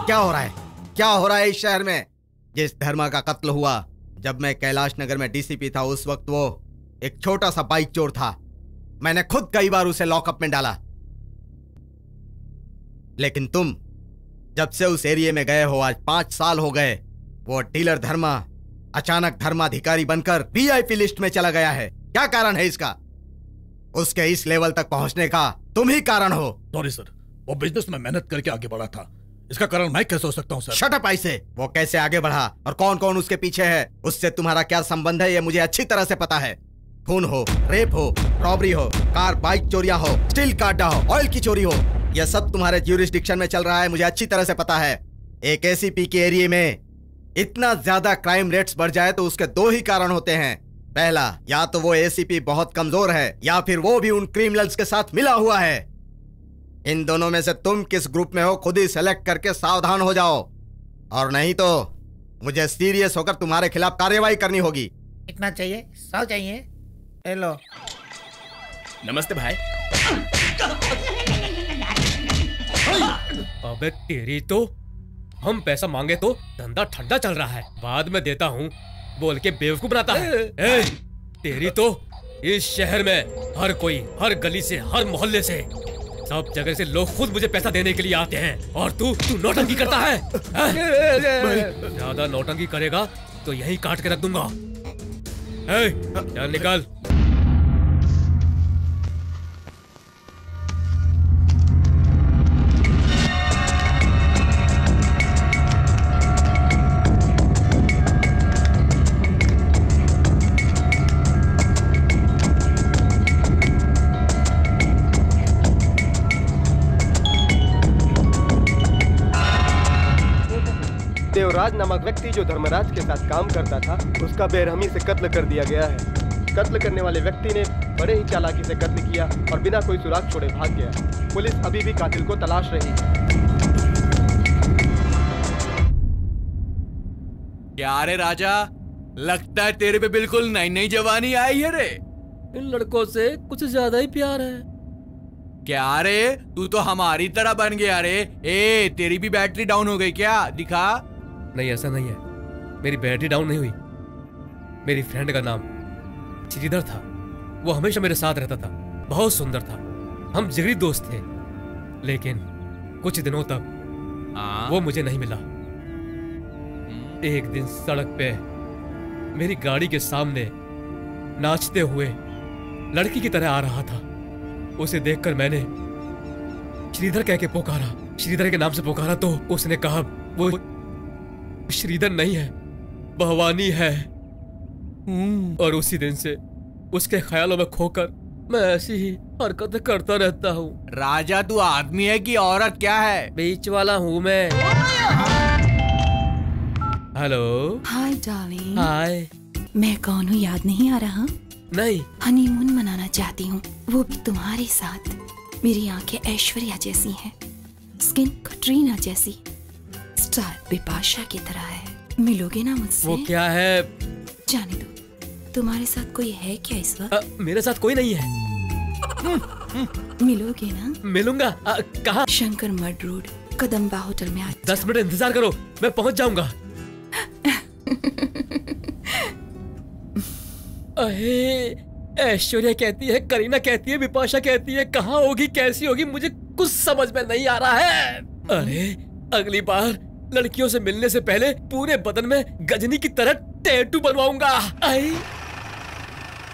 क्या हो रहा है, क्या हो रहा है इस शहर में? जिस धर्मा का कत्ल हुआ जब मैं कैलाश नगर में डीसीपी था, उस वक्त वो एक छोटा सा बाइक चोर था। मैंने खुद कई बार उसे लॉकअप में डाला, लेकिन तुम जब से उस एरिया में गए हो, आज 5 साल हो गए, वो डीलर धर्मा अचानक धर्माधिकारी बनकर वीआईपी लिस्ट में चला गया है। क्या कारण है इसका? उसके इस लेवल तक पहुंचने का तुम ही कारण हो। सॉरी सर, वो बिजनेस में मेहनत करके आगे बढ़ा था, इसका कारण मैं कैसे हो सकता हूँ सर? शट अप ऐसे। वो कैसे आगे बढ़ा और कौन कौन उसके पीछे है, उससे तुम्हारा क्या संबंध है, ये मुझे अच्छी तरह से पता है। खून हो, रेप हो, रॉबरी हो, कार बाइक चोरियां हो, स्टील काटा हो, ऑयल की चोरी हो, यह सब तुम्हारे ज्यूरिसडिक्शन में चल रहा है, मुझे अच्छी तरह से पता है। एक एसीपी के एरिया में इतना ज्यादा क्राइम रेट्स बढ़ जाए तो उसके 2 ही कारण होते हैं। पहला, या तो वो एसीपी बहुत कमजोर है या फिर वो भी उन क्रिमिनल्स के साथ मिला हुआ है। इन दोनों में से तुम किस ग्रुप में हो, खुद ही सेलेक्ट करके सावधान हो जाओ, और नहीं तो मुझे सीरियस होकर तुम्हारे खिलाफ कार्रवाई करनी होगी। कितना चाहिए? 100 चाहिए? हेलो, नमस्ते भाई। अबे तेरी तो, हम पैसा मांगे तो धंधा ठंडा चल रहा है, बाद में देता हूँ बोल के बेवकूफ बनाता है। तेरी तो इस शहर में हर कोई, हर गली से, हर मोहल्ले से, सब जगह से लोग खुद मुझे पैसा देने के लिए आते हैं, और तू नौटंकी करता है। ज्यादा नौटंकी करेगा तो यहीं काट के रख दूंगा। चल निकल। देवराज नामक व्यक्ति जो धर्मराज के साथ काम करता था, उसका बेरहमी से कत्ल कर दिया गया है। कत्ल करने वाले व्यक्ति ने बड़े ही चालाकी से कत्ल किया और बिना कोई सुराग छोड़े भाग गया। पुलिस अभी भी कातिल को तलाश रही है। क्या रे राजा, लगता है तेरे पे बिल्कुल नई नई जवानी आई है रे। इन लड़कों से कुछ ज्यादा ही प्यार है। क्या रे, तू तो हमारी तरह बन गया रे। ए, तेरी भी बैटरी डाउन हो गई क्या? दिखा। नहीं, ऐसा नहीं है, मेरी बैटरी डाउन नहीं हुई। मेरी फ्रेंड का नाम श्रीधर था, वो हमेशा मेरे साथ रहता था, बहुत सुंदर था, हम जिगरी दोस्त थे, लेकिन कुछ दिनों तक वो मुझे नहीं मिला। एक दिन सड़क पे मेरी गाड़ी के सामने नाचते हुए लड़की की तरह आ रहा था। उसे देखकर मैंने श्रीधर कह के पुकारा, श्रीधर के नाम से पुकारा, तो उसने कहा वो श्रीधर नहीं है, भवानी है। और उसी दिन से उसके ख्यालों में खोकर मैं ऐसी ही हरकतें करता रहता हूँ। राजा, तू आदमी है कि औरत? क्या है? बीच वाला हूँ मैं। हेलो। Hi darling. हाय। मैं कौन हूँ याद नहीं आ रहा? नहीं। हनीमून मनाना चाहती हूँ, वो भी तुम्हारे साथ। मेरी आंखें ऐश्वर्या जैसी हैं, स्किन कटरीना जैसी, स्टार बिपाशा की तरह है। मिलोगे ना मुझसे? वो क्या है? जाने दो। तुम्हारे साथ कोई है क्या इस वक्त? मेरे साथ कोई नहीं है। मिलोगे ना? मिलूंगा। कहाँ? Shankar mud road, Kadamba hotel में। 10 मिनट इंतजार करो, मैं पहुंच जाऊंगा। ऐश्वर्या कहती है, करीना कहती है, विपाशा कहती है, कहाँ होगी, कैसी होगी, मुझे कुछ समझ में नहीं आ रहा है। अरे अगली बार लड़कियों से मिलने से पहले पूरे बदन में गजनी की तरह टैटू बनवाऊंगा।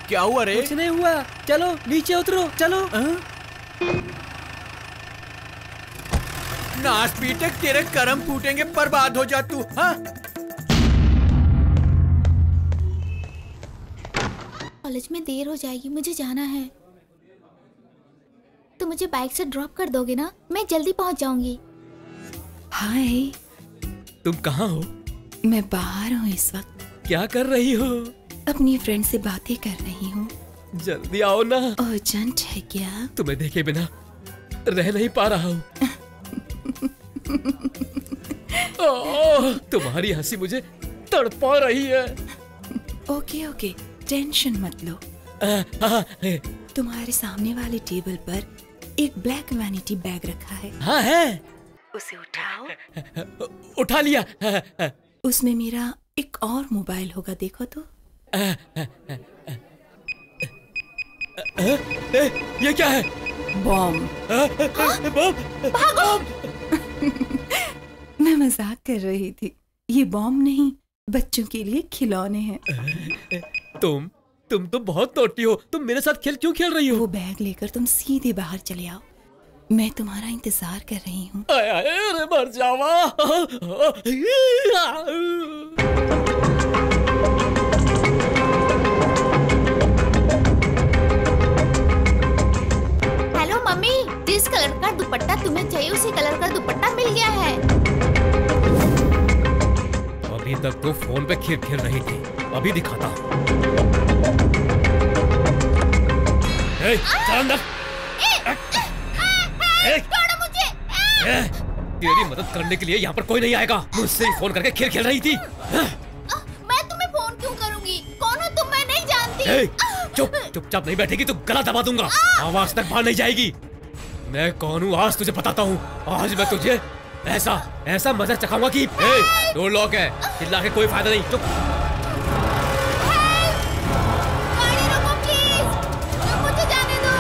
क्या हुआ रे? कुछ नहीं हुआ, चलो नीचे उतरो, चलो। नाच पीटे, तेरे कर्म फूटेंगे, बर्बाद हो जा तू। हाँ? कॉलेज में देर हो जाएगी, मुझे जाना है। तो मुझे बाइक से ड्रॉप कर दोगे ना? मैं जल्दी पहुंच जाऊंगी। हाय। तुम कहाँ हो? मैं बाहर हूँ इस वक्त। क्या कर रही हो? अपनी फ्रेंड से बातें कर रही हूँ। जल्दी आओ ना। अर्जेंट है क्या? तुम्हें देखे बिना रह नहीं पा रहा हूँ। तुम्हारी हंसी मुझे तड़पा रही है। ओके ओके, टेंशन मत लो। तुम्हारे सामने वाले टेबल पर एक ब्लैक वैनिटी बैग रखा है। हाँ है। उसे उठाओ। उठा लिया। उसमें मेरा एक और मोबाइल होगा, देखो तो। ये क्या है? बॉम्ब। भागो। मैं मजाक कर रही थी। ये बॉम्ब नहीं, बच्चों के लिए खिलौने हैं। तुम तो बहुत नोटी हो। तुम मेरे साथ खेल क्यों खेल रही हो? वो बैग लेकर तुम सीधे बाहर चले आओ, मैं तुम्हारा इंतजार कर रही हूँ। अरे मर जावा। हेलो मम्मी, जिस कलर का दुपट्टा तुम्हें चाहिए उसी कलर का दुपट्टा मिल गया है। अभी तक तो फोन पे खेल खेल रही थी, अभी दिखाता हूँ। छोड़ो मुझे। तेरी मदद करने के लिए यहाँ पर कोई नहीं आएगा। मुझसे ही फोन करके खेल खेल रही थी। मैं तुम्हें फोन क्यों करूँगी? कौन हो तुम? मैं नहीं जानती। चुपचाप नहीं बैठेगी तो गला दबा दूंगा, आवाज तक बाहर नहीं जाएगी। मैं कौन हूँ आज तुझे बताता हूँ। आज मैं तुझे ऐसा मजा चखाऊंगा कि डोर लॉक है, चिल्ला के कोई फायदा नहीं। चुप। गाड़ी रोको प्लीज, मुझे जाने दो।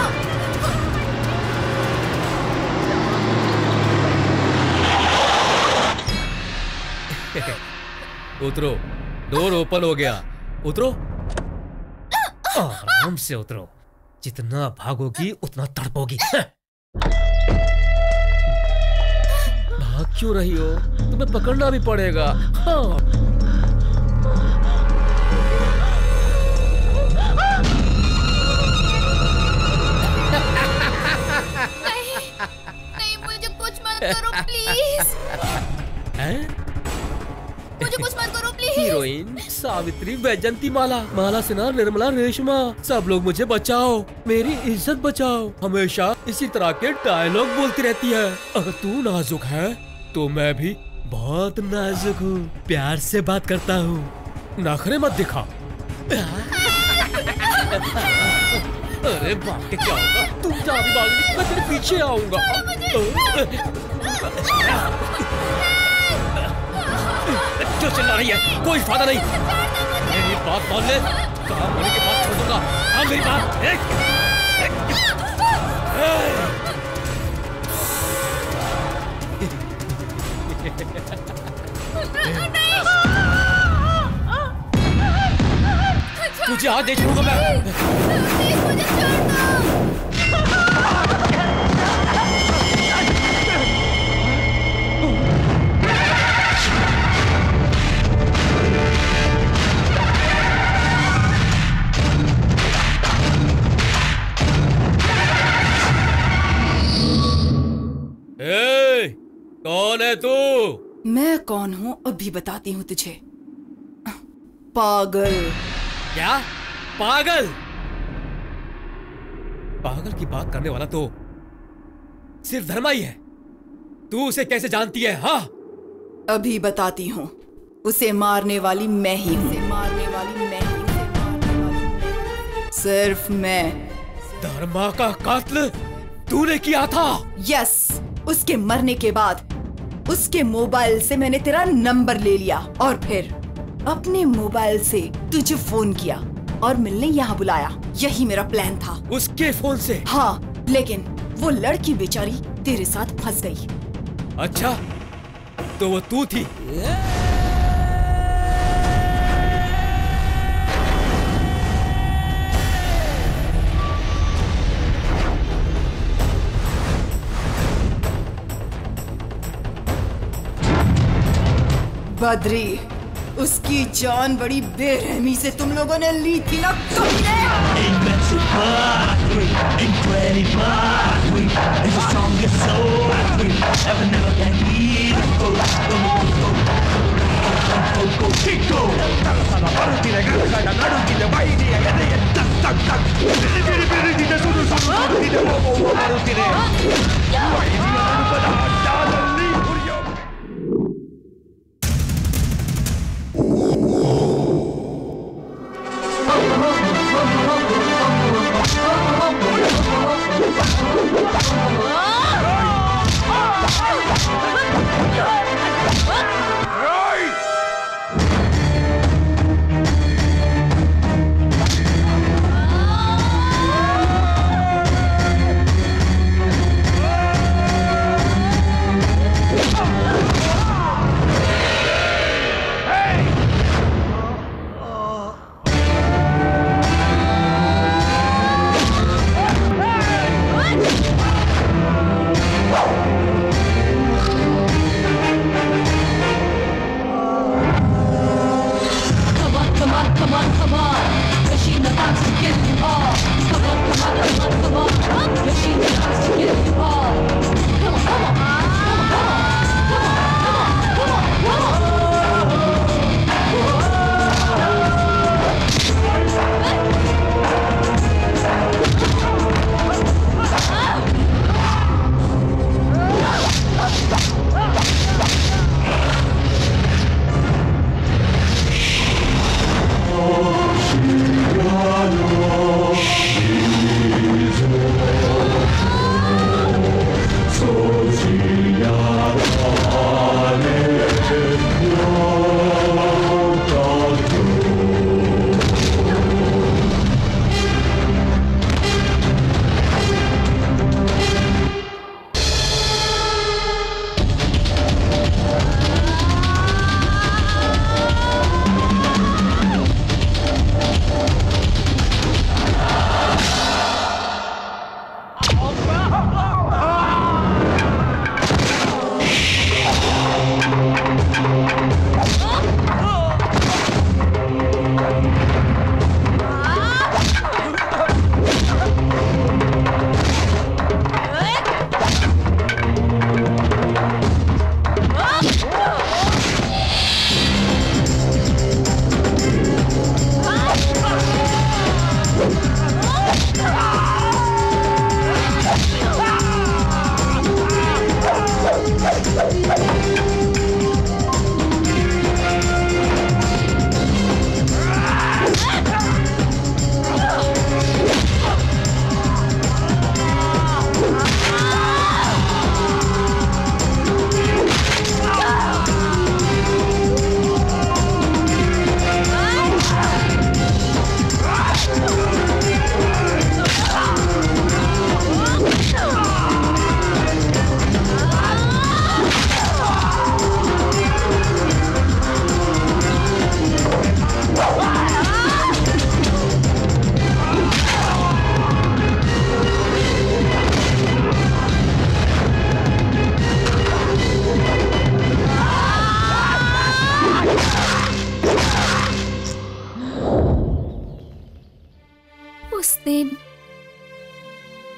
उतरो, डोर ओपन हो गया। उतरो, आराम से उतरो। जितना भागोगी उतना तड़पोगी। भाग क्यों रही हो? तुम्हें पकड़ना भी पड़ेगा। हाँ। नहीं, मुझे कुछ मत करो प्लीज। मुझे कुछ मत करो प्लीज। हीरोइन सावित्री, वैजंती, माला सिन्हा, निर्मला, रेशमा, सब लोग मुझे बचाओ, मेरी इज्जत बचाओ। हमेशा इसी तरह के डायलॉग बोलती रहती है। अगर तू नाजुक है तो मैं भी बहुत नाजुक हूँ। प्यार से बात करता हूँ, नखरे मत दिखा। अरे भाग के क्या होगा? तुम जहाँ भी भागेगी मैं तेरे पीछे आऊंगा। क्यों चिल्ला रही है? कोई फायदा नहीं। मेरी बात मान ले, काम होने के बाद छोड़ दूंगा। हाँ मेरी बात। तुझे आज नहीं छोड़ूंगा मैं। मुझे छोड़ दो। कौन है तू? मैं कौन हूँ अभी बताती हूँ तुझे। पागल। क्या? पागल? पागल की बात करने वाला तो सिर्फ धर्मा ही है। तू उसे कैसे जानती है? हाँ, अभी बताती हूँ। उसे मारने वाली मैं ही हूँ। मारने वाली मैं ही हूँ। सिर्फ मैं। धर्मा का कत्ल तूने किया था? यस, उसके मरने के बाद उसके मोबाइल से मैंने तेरा नंबर ले लिया और फिर अपने मोबाइल से तुझे फोन किया और मिलने यहाँ बुलाया। यही मेरा प्लान था। उसके फोन से? हाँ, लेकिन वो लड़की बेचारी तेरे साथ फंस गई। अच्छा, तो वो तू थी? बद्री, उसकी जान बड़ी बेरहमी से तुम लोगों ने ली थी ना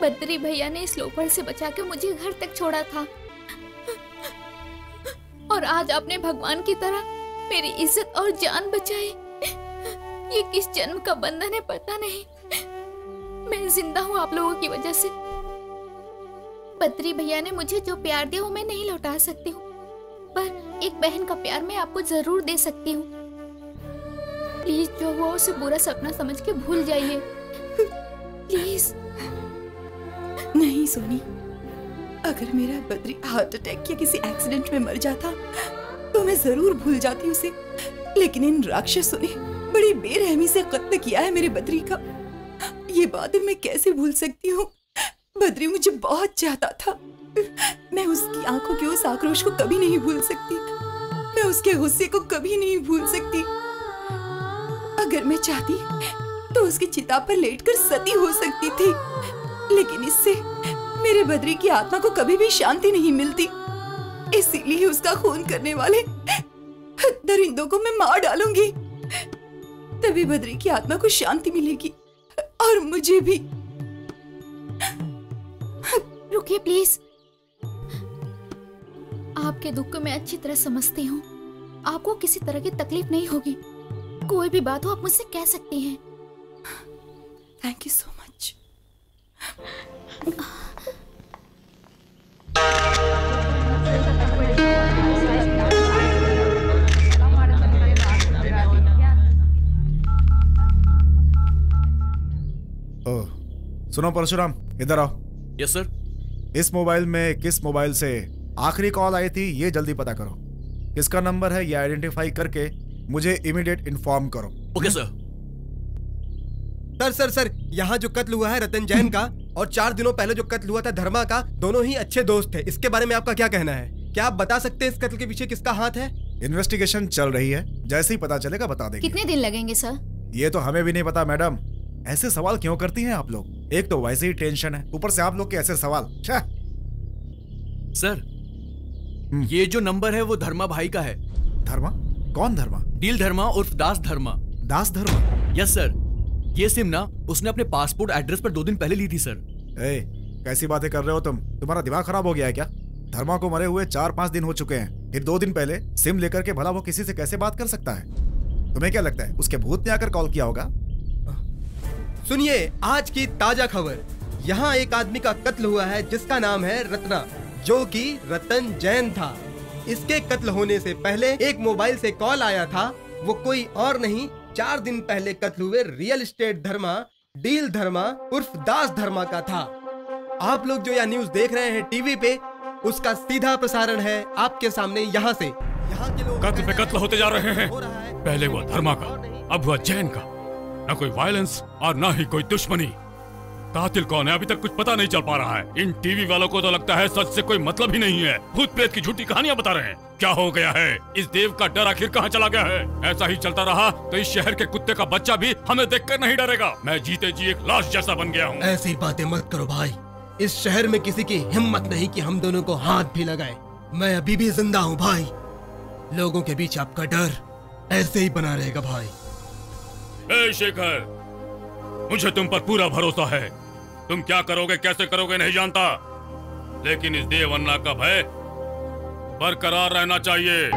बद्री भैया ने इस लोफर से बचा के मुझे घर तक छोड़ा था और आज आपने भगवान की तरह मेरी इज्जत और जान बचाई। ये किस जन्म का बंधन है पता नहीं। मैं जिंदा हूँ आप लोगों की वजह से। बद्री भैया ने मुझे जो प्यार दिया वो मैं नहीं लौटा सकती हूँ, पर एक बहन का प्यार मैं आपको जरूर दे सकती हूँ। प्लीज जो हुआ उसे बुरा सपना समझ के भूल जाइए, प्लीज। नहीं सोनी, अगर मेरा बद्री हार्ट अटैक या किसी एक्सीडेंट में मर जाता तो मैं जरूर भूल जाती उसे, लेकिन इन राक्षसों ने बड़ी बेरहमी से कत्ल किया है मेरे बद्री का। ये बातें मैं कैसे भूल सकती हूँ? बद्री मुझे बहुत चाहता था। मैं उसकी आंखों के उस आक्रोश को कभी नहीं भूल सकती, मैं उसके गुस्से को कभी नहीं भूल सकती। अगर मैं चाहती तो उसकी चिता पर लेटकर सती हो सकती थी, लेकिन इससे मेरे बद्री की आत्मा को कभी भी शांति नहीं मिलती। इसीलिए उसका खून करने वाले दरिंदों को मैं मार डालूंगी, तभी बद्री की आत्मा को शांति मिलेगी और मुझे भी। रुकिए प्लीज, आपके दुख को मैं अच्छी तरह समझती हूँ। आपको किसी तरह की तकलीफ नहीं होगी। कोई भी बात हो आप मुझसे कह सकती हैं। Thank you so much. Oh, सुनो परशुराम, इधर आओ। Yes sir. इस मोबाइल में किस मोबाइल से आखिरी कॉल आई थी ये जल्दी पता करो। किसका नंबर है ये आइडेंटिफाई करके मुझे इमीडिएट इन्फॉर्म करो। Okay sir. सर यहाँ जो कत्ल हुआ है रतन जैन का और 4 दिनों पहले जो कत्ल हुआ था धर्मा का, दोनों ही अच्छे दोस्त थे। इसके बारे में आपका क्या कहना है? क्या आप बता सकते हैं इस कत्ल के पीछे किसका हाथ है? इन्वेस्टिगेशन चल रही है, जैसे ही पता चलेगा बता देंगे। कितने दिन लगेंगे सर? ये तो हमें भी नहीं पता मैडम। ऐसे सवाल क्यों करती हैं आप लोग? एक तो वैसे ही टेंशन है, ऊपर से आप लोग के ऐसे सवाल। सर, ये जो नंबर है वो धर्मा भाई का है। धर्मा? कौन धर्मा? डील धर्मा उर्फ दास धर्मा। दास धर्मा? Yes sir. ये सिम ना उसने अपने पासपोर्ट एड्रेस पर 2 दिन पहले ली थी सर। कैसी बातें कर रहे हो तुम? तुम्हारा दिमाग खराब हो गया है क्या? धर्मा को मरे हुए 4-5 दिन हो चुके हैं, फिर 2 दिन पहले सिम लेकर के भला वो किसी से कैसे बात कर सकता है? तुम्हें क्या लगता है उसके भूत ने आकर कॉल किया होगा? सुनिए आज की ताजा खबर। यहाँ एक आदमी का कत्ल हुआ है जिसका नाम है रत्ना, जो कि रतन जैन था। इसके कत्ल होने से पहले एक मोबाइल से कॉल आया था। वो कोई और नहीं, 4 दिन पहले कत्ल हुए रियल एस्टेट धर्मा, डील धर्मा उर्फ दास धर्मा का था। आप लोग जो यह न्यूज देख रहे हैं टीवी पे, उसका सीधा प्रसारण है आपके सामने यहाँ से। यहाँ के लोग कत्ल पे कत्ल होते जा रहे हैं। पहले हुआ धर्मा का, अब हुआ जैन का। न कोई वायलेंस और न ही कोई दुश्मनी। कातिल कौन है अभी तक कुछ पता नहीं चल पा रहा है। इन टीवी वालों को तो लगता है सच से कोई मतलब ही नहीं है, भूत प्रेत की झूठी कहानियां बता रहे हैं। क्या हो गया है? इस देव का डर आखिर कहाँ चला गया है? ऐसा ही चलता रहा तो इस शहर के कुत्ते का बच्चा भी हमें देखकर नहीं डरेगा। मैं जीते जी एक लाश जैसा बन गया हूँ। ऐसी बातें मत करो भाई। इस शहर में किसी की हिम्मत नहीं कि हम दोनों को हाथ भी लगाए। मैं अभी भी जिंदा हूँ भाई। लोगों के बीच आपका डर ऐसे ही बना रहेगा भाई। ए शेखर, मुझे तुम पर पूरा भरोसा है। तुम क्या करोगे कैसे करोगे नहीं जानता, लेकिन इस देव अन्ना का भय बरकरार रहना चाहिए।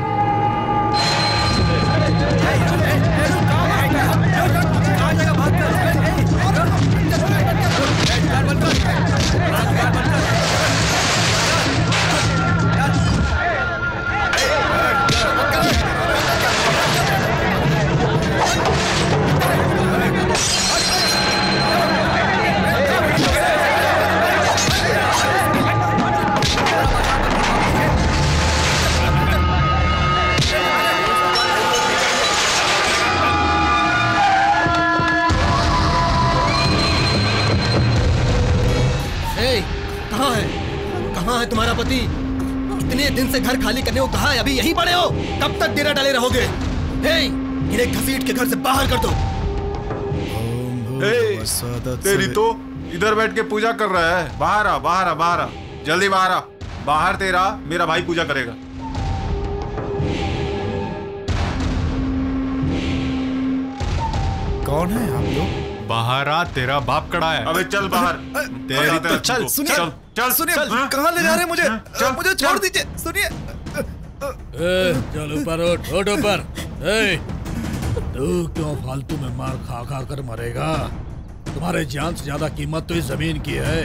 कहाँ है तुम्हारा पति? इतने दिन से घर खाली करने को कहा है, अभी यहीं पड़े हो? कब तक डेरा डाले रहोगे? इन्हें घसीट के घर से बाहर कर दो। तेरी तो इधर बैठ के पूजा कर रहा है। बाहर आ, बाहर आ, बाहर आ, जल्दी बाहर आ। बाहर तेरा मेरा भाई पूजा करेगा। कौन है आप लोग? बाहर आ, तेरा बाप कड़ा है। अबे चल बाहर। तेरी तरफ चल, सुनिए, चल, सुनिए, कहाँ ले जा रहे हैं मुझे? मुझे छोड़ दीजिए। सुनिए, चल ऊपर उठ ऊपर। तू क्यों फालतू में मार खा खा कर मरेगा? तुम्हारे जान से ज्यादा कीमत तो इस जमीन की है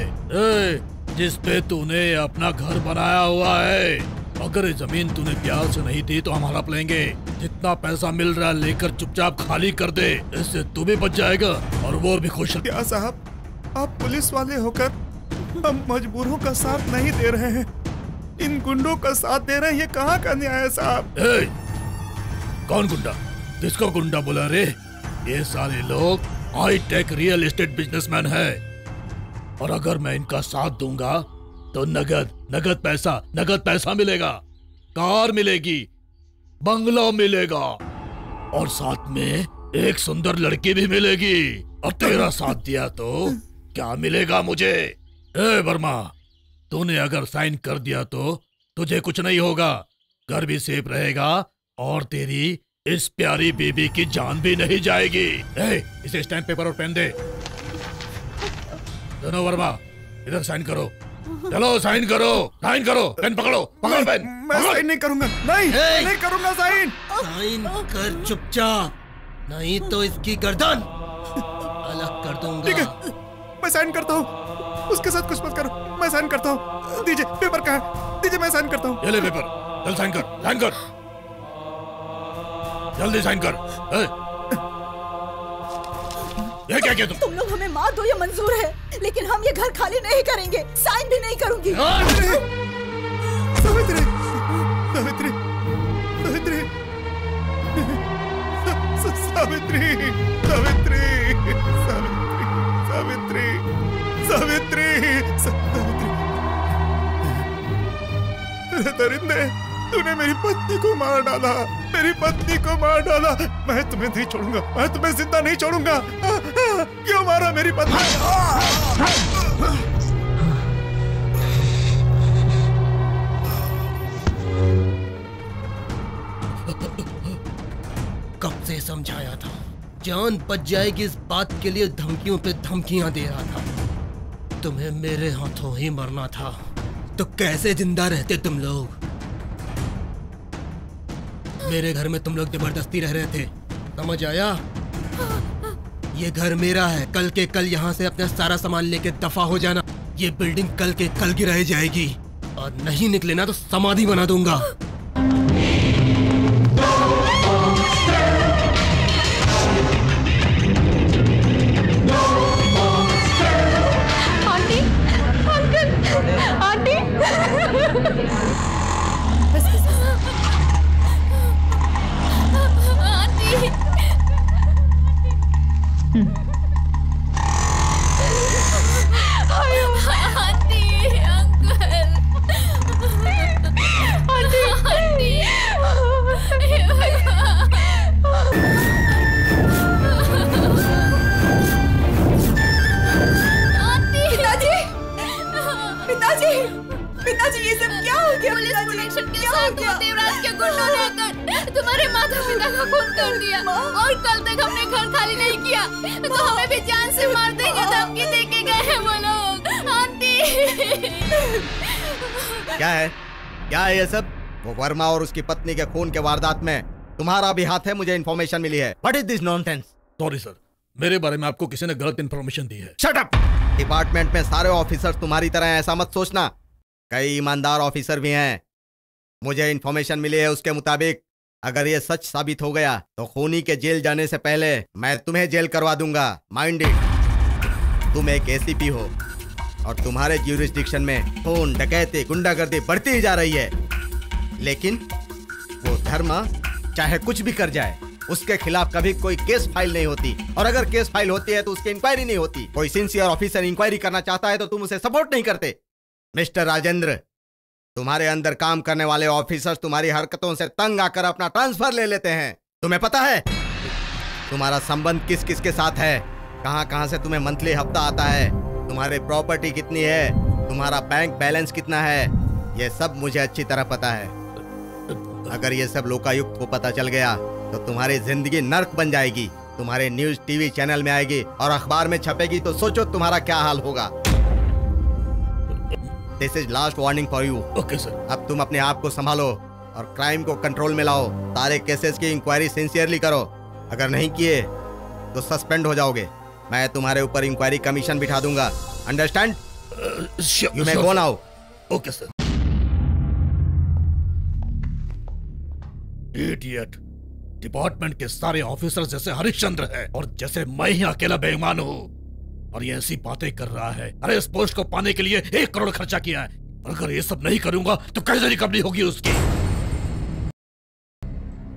जिस पे तूने अपना घर बनाया हुआ है। अगर ये जमीन तूने प्यार से नहीं दी तो हम हड़प लेंगे। जितना पैसा मिल रहा है लेकर चुपचाप खाली कर दे, इससे तू भी बच जाएगा और वो भी खुश। क्या साहब, आप पुलिस वाले होकर हम मजबूरों का साथ नहीं दे रहे हैं, इन गुंडों का साथ दे रहे हैं। ये कहाँ का न्याय है साहब? कौन गुंडा? किसको गुंडा बोला रे? ये सारे लोग high tech real estate businessman है, और अगर मैं इनका साथ दूंगा तो नगद पैसा मिलेगा, कार मिलेगी, बंगला मिलेगा, और साथ में एक सुंदर लड़की भी मिलेगी। और तेरा साथ दिया तो क्या मिलेगा मुझे? वर्मा, तूने अगर साइन कर दिया तो तुझे कुछ नहीं होगा, घर भी सेफ रहेगा और तेरी इस प्यारी बीबी की जान भी नहीं जाएगी। इसे स्टैम्प पेपर और पेन दे। दोनों वर्मा इधर साइन करो। चलो साइन करो, पेन पकड़ो पेन। मैं साइन नहीं करूंगा, नहीं करूंगा साइन। साइन कर चुपचाप, नहीं तो इसकी गर्दन अलग कर दूंगा। ठीक है, मैं साइन करता हूँ, उसके साथ कुछ मत करो, मैं साइन करता हूँ। दीजिए पेपर कहाँ है? दीजिए, मैं साइन करता हूँ। ये ले पेपर, चल साइन कर, जल्दी साइन कर। ये क्या किया तुम लोग हमें मार दो, ये मंजूर है, लेकिन हम ये घर खाली नहीं करेंगे, साइन भी नहीं करूंगी। सावित्री, सावित्री, सावित्री, सावित्री, सावित्री, सावित्री, सावित्री, सावित्री। दरिंदे, तूने मेरी पत्नी को मार डाला, मेरी पत्नी को मार डाला। मैं तुम्हें नहीं छोड़ूंगा, मैं तुम्हें जिंदा नहीं छोड़ूंगा। क्यों मारा मेरी पत्नी? कब से समझाया था, जान बच जाएगी इस बात के लिए धमकियों पे धमकियां दे रहा था। तुम्हें मेरे हाथों ही मरना था, तो कैसे जिंदा रहते तुम लोग? मेरे घर में तुम लोग जबरदस्ती रह रहे थे, समझ आया? ये घर मेरा है, कल के कल यहाँ से अपना सारा सामान लेके दफा हो जाना। ये बिल्डिंग कल के कल गिराई जाएगी, और नहीं निकले ना तो समाधि बना दूंगा। Aunty, uncle, aunty. पिताजी, ये सब क्या हो गया? पुलिस प्रोटेक्शन के साथ देवराज के गुंडों ने आकर तुम्हारे माता पिता का खून कर दिया, और कल तक हमने घर खाली नहीं किया, तो हमें भी जान से मार देंगे, धमकी देके गए हैं वो लोग। आंटी, क्या है ये सब? वो वर्मा और उसकी पत्नी के खून के वारदात में तुम्हारा भी हाथ है, मुझे इन्फॉर्मेशन मिली है। What is this nonsense? Sorry sir, मेरे बारे में आपको किसी ने गलत इन्फॉर्मेशन दी है। Shut up! डिपार्टमेंट में सारे ऑफिसर्स तुम्हारी तरह हैं, ऐसा मत सोचना। कई ईमानदार ऑफिसर भी हैं। मुझे इन्फॉर्मेशन मिली है, उसके मुताबिक अगर ये सच साबित हो गया तो खूनी के जेल जाने से पहले मैं तुम्हें जेल करवा दूंगा। Mind it. तुम एक एसीपी हो और तुम्हारे ज्यूरिसडिक्शन में खून, डकैती, गुंडागर्दी बढ़ती ही जा रही है, लेकिन वो धर्मा चाहे कुछ भी कर जाए, उसके खिलाफ कभी कोई केस फाइल नहीं होती, और अगर केस फाइल होती है तो उसकी इंक्वायरी नहीं होती। कोई सिंसियर ऑफिसर इंक्वायरी करना चाहता है तो तुम उसे सपोर्ट नहीं करते। मिस्टर राजेंद्र, तुम्हारे अंदर काम करने वाले ऑफिसर्स तुम्हारी हरकतों से तंग आकर अपना ट्रांसफर ले लेते हैं। तुम्हें पता है तुम्हारा संबंध किस किस के साथ है, कहां कहां से तुम्हें मंथली हफ्ता आता है, तुम्हारी प्रॉपर्टी कितनी है, तुम्हारा बैंक बैलेंस कितना है, यह सब मुझे अच्छी तरह पता है। अगर ये सब लोकायुक्त को पता चल गया तो तुम्हारी जिंदगी नर्क बन जाएगी, तुम्हारे न्यूज टीवी चैनल में आएगी और अखबार में छपेगी, तो सोचो तुम्हारा क्या हाल होगा। This is last warning for you. Okay sir. अब तुम अपने आप को संभालो और क्राइम को कंट्रोल में लाओ। सारे केसेस की इंक्वायरी सिंसियरली करो, अगर नहीं किए तो सस्पेंड हो जाओगे। मैं तुम्हारे ऊपर इंक्वायरी कमीशन बिठा दूंगा। Understand? You may go now. Okay sir. Idiot, department के सारे ऑफिसर जैसे हरिश्चंद्र हैं और जैसे मैं ही अकेला बेईमान हूँ। और ये ऐसी बातें कर रहा है। अरे इस पोस्ट को पाने के लिए 1 करोड़ खर्चा किया है। अगर ये सब नहीं करूंगा तो कैसे रिकवरी होगी उसकी?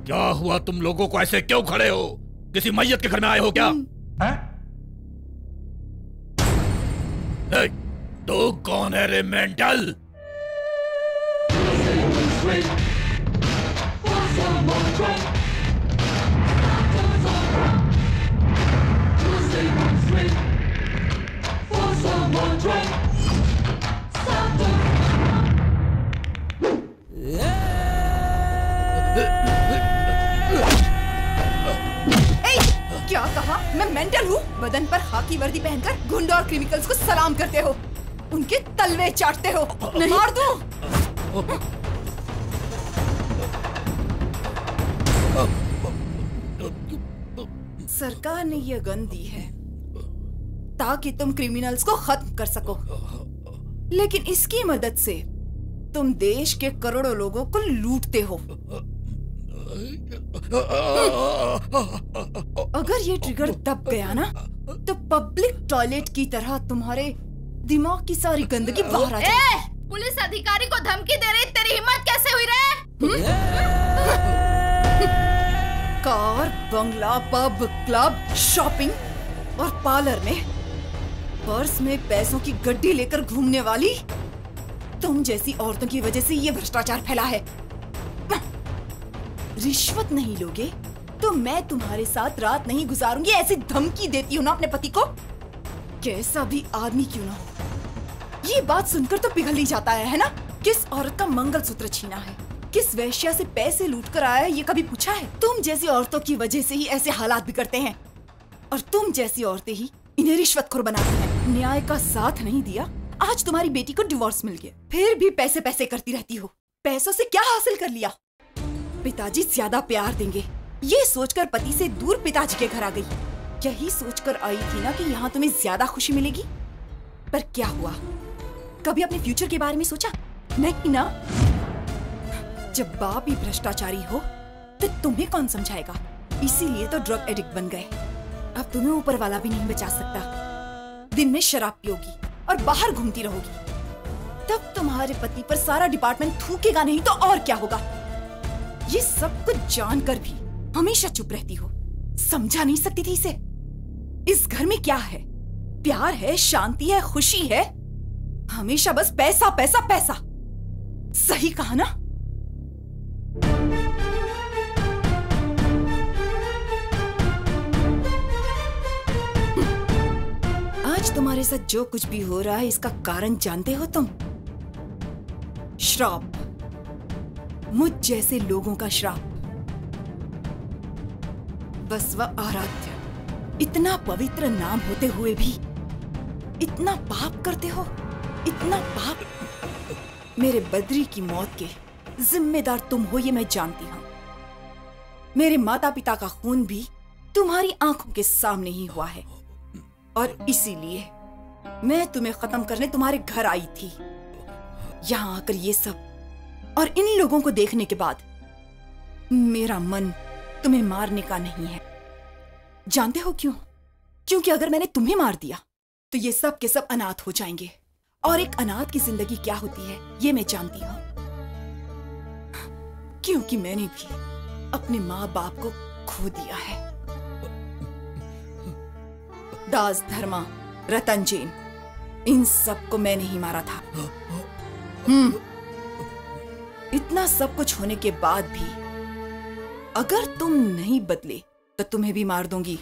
क्या हुआ, तुम लोगों को ऐसे क्यों खड़े हो? किसी मैयत के घर में आए हो क्या? तू कौन है रे मेंटल? क्या कहा? मैं मेंटल हूँ? बदन पर खाकी वर्दी पहनकर गुंडे और क्रिमिनल्स को सलाम करते हो, उनके तलवे चाटते हो। नहीं मार दूं? सरकार ने यह गन दी है ताकि तुम क्रिमिनल्स को खत्म कर सको, लेकिन इसकी मदद से तुम देश के करोड़ों लोगों को लूटते हो। अगर ये ट्रिगर दब गया ना तो पब्लिक टॉयलेट की तरह तुम्हारे दिमाग की सारी गंदगी बाहर आ जाएगी। पुलिस अधिकारी को धमकी दे रही, तेरी हिम्मत कैसे हुई रे? कार, बंगला, पब, क्लब, शॉपिंग और पार्लर में पर्स में पैसों की गड्डी लेकर घूमने वाली तुम जैसी औरतों की वजह से ये भ्रष्टाचार फैला है। रिश्वत नहीं लोगे तो मैं तुम्हारे साथ रात नहीं गुजारूंगी, ऐसी धमकी देती हूँ ना अपने पति को। कैसा भी आदमी क्यों ना हो, ये बात सुनकर तो पिघल ही जाता है ना? किस औरत का मंगलसूत्र छीना है, किस वैश्या से पैसे लूट कर आया है, ये कभी पूछा है? तुम जैसी औरतों की वजह से ही ऐसे हालात बिगड़ते हैं और तुम जैसी औरतें ही इन्हें रिश्वतखोर बनाती हैं। न्याय का साथ नहीं दिया, आज तुम्हारी बेटी को डिवोर्स मिल गया, फिर भी पैसे पैसे करती रहती हो। पैसों से क्या हासिल कर लिया? पिताजी ज्यादा प्यार देंगे, ये सोचकर पति से दूर पिताजी के घर आ गई। यही सोचकर आई थी ना कि यहाँ तुम्हें ज्यादा खुशी मिलेगी, पर क्या हुआ? कभी अपने फ्यूचर के बारे में सोचा? नहीं ना। जब बाप ही भ्रष्टाचारी हो तो तुम्हें कौन समझाएगा? इसीलिए तो ड्रग एडिक्ट बन गए। अब तुम्हें ऊपर वाला भी नहीं बचा सकता। दिन में शराब पियोगी और बाहर घूमती रहोगी, तब तुम्हारे पति पर सारा डिपार्टमेंट थूकेगा नहीं तो और क्या होगा? ये सब कुछ जानकर भी हमेशा चुप रहती हो। समझा नहीं सकती थी इसे? इस घर में क्या है? प्यार है, शांति है, खुशी है? हमेशा बस पैसा पैसा पैसा। सही कहा ना? आज तुम्हारे साथ जो कुछ भी हो रहा है इसका कारण जानते हो तुम? श्राप, मुझ जैसे लोगों का श्राप। बसव आराध्य, इतना पवित्र नाम होते हुए भी इतना पाप करते हो, इतना पाप। मेरे बद्री की मौत के जिम्मेदार तुम हो, ये मैं जानती हूं। मेरे माता पिता का खून भी तुम्हारी आंखों के सामने ही हुआ है और इसीलिए मैं तुम्हें खत्म करने तुम्हारे घर आई थी। यहां आकर ये सब और इन लोगों को देखने के बाद मेरा मन तुम्हें मारने का नहीं है। जानते हो क्यों? क्योंकि अगर मैंने तुम्हें मार दिया तो ये सब के सब अनाथ हो जाएंगे, और एक अनाथ की जिंदगी क्या होती है ये मैं जानती हूं, क्योंकि मैंने भी अपने माँ बाप को खो दिया है। दास, धर्मा, रतन जैन, इन सबको मैंने ही मारा था। इतना सब कुछ होने के बाद भी अगर तुम नहीं बदले तो तुम्हें भी मार दूंगी।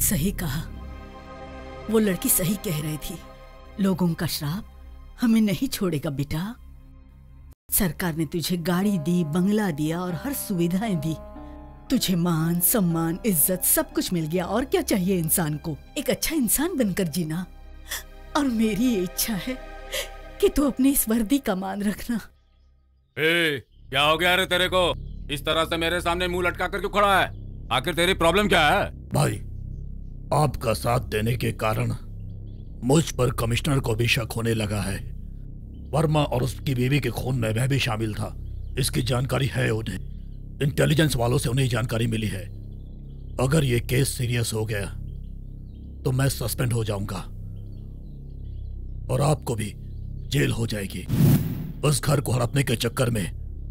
सही कहा, वो लड़की सही कह रही थी। लोगों का श्राप हमें नहीं छोड़ेगा बेटा। सरकार ने तुझे गाड़ी दी, बंगला दिया और हर सुविधाएं दी। तुझे मान, सम्मान, इज्जत सब कुछ मिल गया। और क्या चाहिए इंसान को? एक अच्छा इंसान बनकर जीना। और मेरी ये इच्छा है कि तू अपनी इस वर्दी का मान रखना। क्या हो गया रे तेरे को? इस तरह से मेरे सामने मुंह लटका कर क्यों खड़ा है? आखिर तेरी प्रॉब्लम क्या है? भाई, आपका साथ देने के कारण मुझ पर कमिश्नर को भी शक होने लगा है। वर्मा और उसकी बीवी के खून में मैं भी शामिल था। इसकी जानकारी है उन्हें। इंटेलिजेंस वालों से उन्हें जानकारी मिली है। अगर ये केस सीरियस हो गया तो मैं सस्पेंड हो जाऊंगा और आपको भी जेल हो जाएगी। उस घर को हड़पने के चक्कर में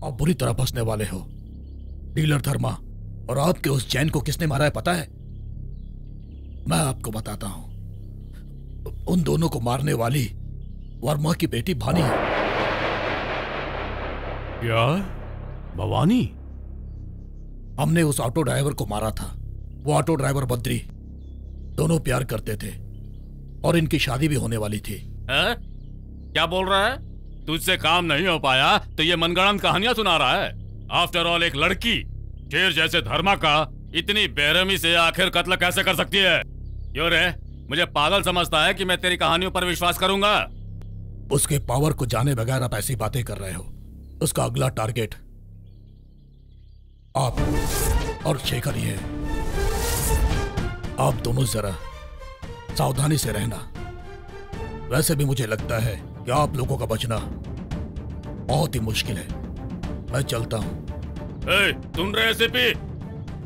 आप बुरी तरह फंसने वाले हो। डीलर धर्मा और आपके उस जैन को किसने मारा है पता है? मैं आपको बताता हूं। उन दोनों को मारने वाली वर्मा की बेटी भानी है। क्या? भवानी? हमने उस ऑटो ड्राइवर को मारा था। वो ऑटो ड्राइवर बद्री। दोनों प्यार करते थे और इनकी शादी भी होने वाली थी। है? क्या बोल रहा है? तुझसे काम नहीं हो पाया तो ये मनगढ़ंत कहानियां सुना रहा है। आफ्टर ऑल एक लड़की शेर जैसे धर्मा का इतनी बेरहमी से आखिर कत्ल कैसे कर सकती है? क्यों रे, मुझे पागल समझता है कि मैं तेरी कहानियों पर विश्वास करूंगा? उसके पावर को जाने बगैर आप ऐसी बातें कर रहे हो। उसका अगला टारगेट आप और शेखर ही है। आप दोनों जरा सावधानी से रहना। वैसे भी मुझे लगता है कि आप लोगों का बचना बहुत ही मुश्किल है। मैं चलता हूं। सुन रहे एसीपी?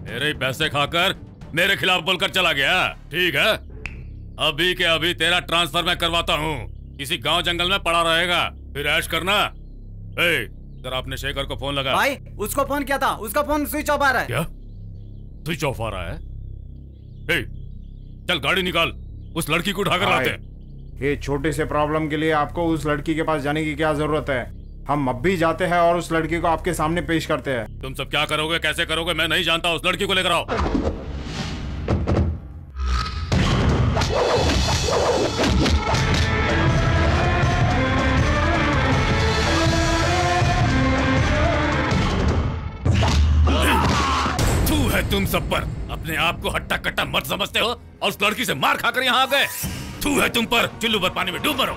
मेरे ही पैसे खाकर मेरे खिलाफ बोलकर चला गया। ठीक है, अभी के अभी तेरा ट्रांसफर मैं करवाता हूँ। किसी गांव जंगल में पड़ा रहेगा, फिर ऐश करना। जरा अपने शेखर को फोन लगा। भाई, उसको फोन किया था, उसका फोन स्विच ऑफ आ रहा है। क्या स्विच ऑफ आ रहा है? चल गाड़ी निकाल, उस लड़की को उठाकर लाते हैं। ये छोटे से प्रॉब्लम के लिए आपको उस लड़की के पास जाने की क्या जरूरत है? हम अब भी जाते हैं और उस लड़की को आपके सामने पेश करते हैं। तुम सब क्या करोगे, कैसे करोगे मैं नहीं जानता। उस लड़की को लेकर आओ। तू है तुम सब पर। अपने आप को हट्टा कट्टा मत समझते हो और उस लड़की से मार खाकर यहाँ आ गए। तू है तुम पर। चुल्लू पर पानी में डूब मरो।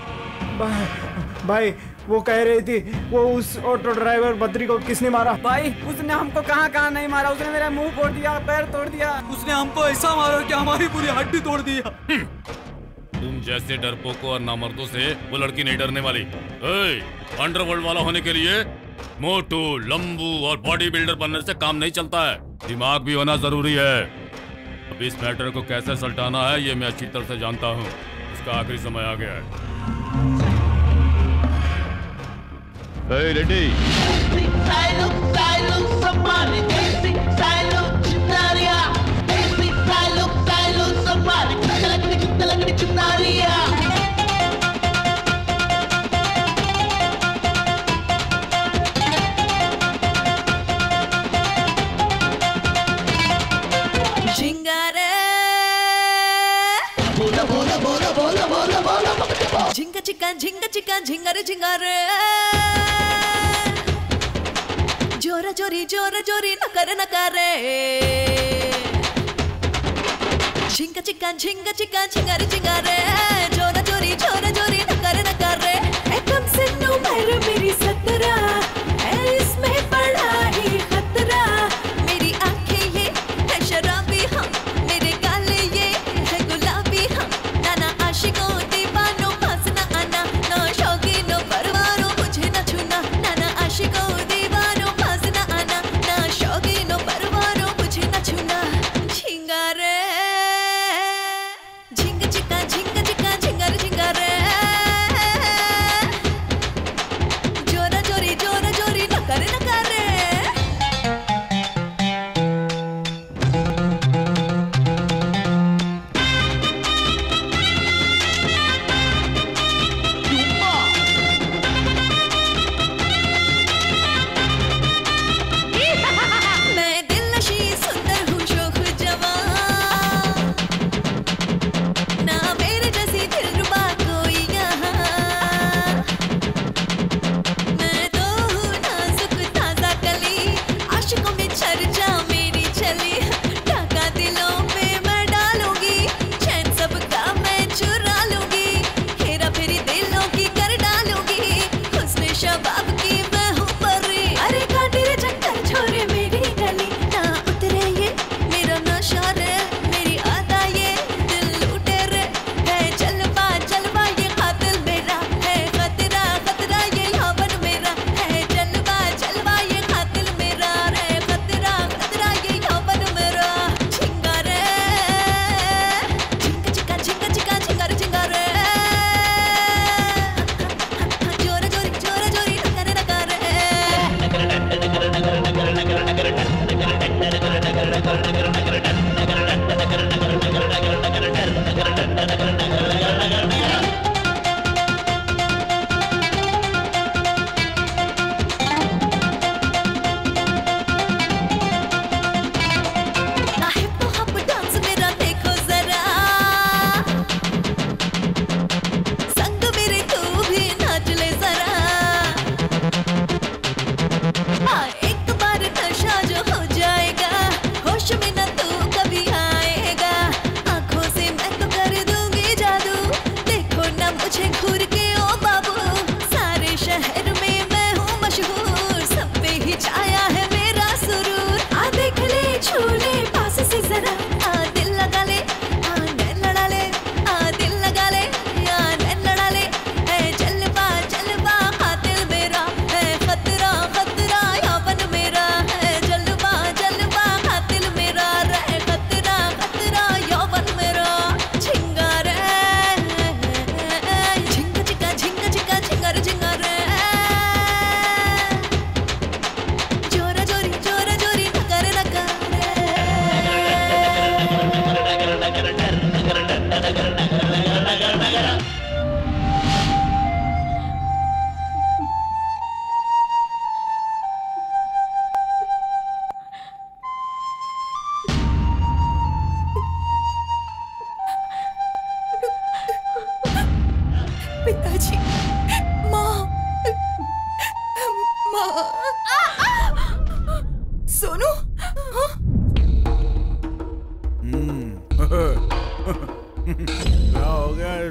भाई, वो कह रही थी वो उस ऑटो ड्राइवर बद्री को किसने मारा? भाई, उसने हमको कहाँ नहीं मारा। उसने मेरा मुंह फोड़ दिया, पैर तोड़ दिया। उसने हमको ऐसा मारा कि हमारी पूरी हड्डी तोड़ दिया। तुम जैसे डरपोकों और नामर्दों से वो लड़की नहीं डरने वाली। अंडरवर्ल्ड वाला होने के लिए मोटू, लंबू और बॉडी बिल्डर बनने से काम नहीं चलता है। दिमाग भी होना जरूरी है। अब इस मैटर को कैसे सल्टाना है ये मैं अच्छी तरह से जानता हूँ। इसका आखिरी समय आ गया है। रेडी? झिंगा चिका झिंगा चिका झिंगारे झिंगारे जोरा जोरी नकारे नकारे झिंगा चिका झिंगारे झिंगारे जोरा जोरी नकारे नकारे कम से उम्र मेरी 17 है, इसमें बड़ा ही खतरा। मेरी आंखें ये है शराबी, हाँ मेरे गाले ये है गुलाबी, हाँ नाना आशिकों दीवानों पास न आना, ना शौकीनों परवारों मुझे न छूना। नाना आशिकों दीवानों पास न आना, ना शौकीनों परवारों मुझे न छूना। झिंगारे झिंग चिका झिंगारे झिंगारे जोरा जोरी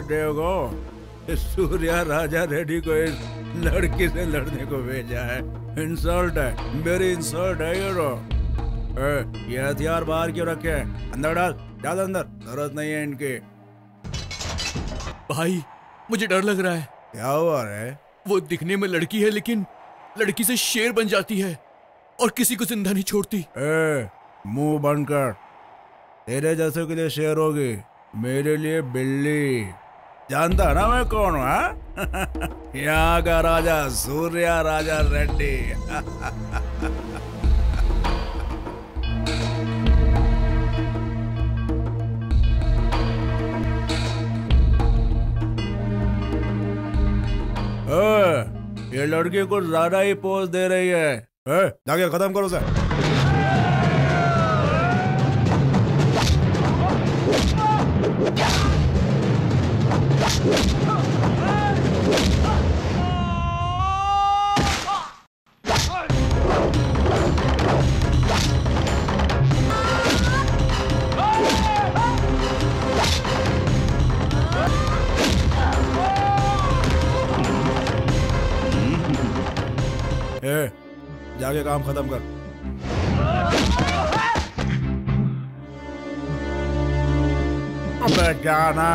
देखो, सूर्या राजा रेड्डी को इस लड़की से लड़ने को भेजा है। इंसल्ट है, मेरी इंसल्ट है ये रो। ये हथियार बाहर क्यों रखे हैं? अंदर डाल अंदर, जरूरत नहीं है इनकी। भाई मुझे डर लग रहा है। क्या हुआ रे? वो दिखने में लड़की है लेकिन लड़की से शेर बन जाती है और किसी को जिंदा नहीं छोड़ती। मुंह बंद कर। तेरे जैसे के लिए शेर होगी, मेरे लिए बिल्ली। जानता ना मैं कौन हूँ? यहाँ का राजा सूर्या राजा रेड्डी। ये लड़की कुछ ज्यादा ही पोज दे रही है। जाके खत्म करो उसे। जाके काम खत्म कर। अबे जाना।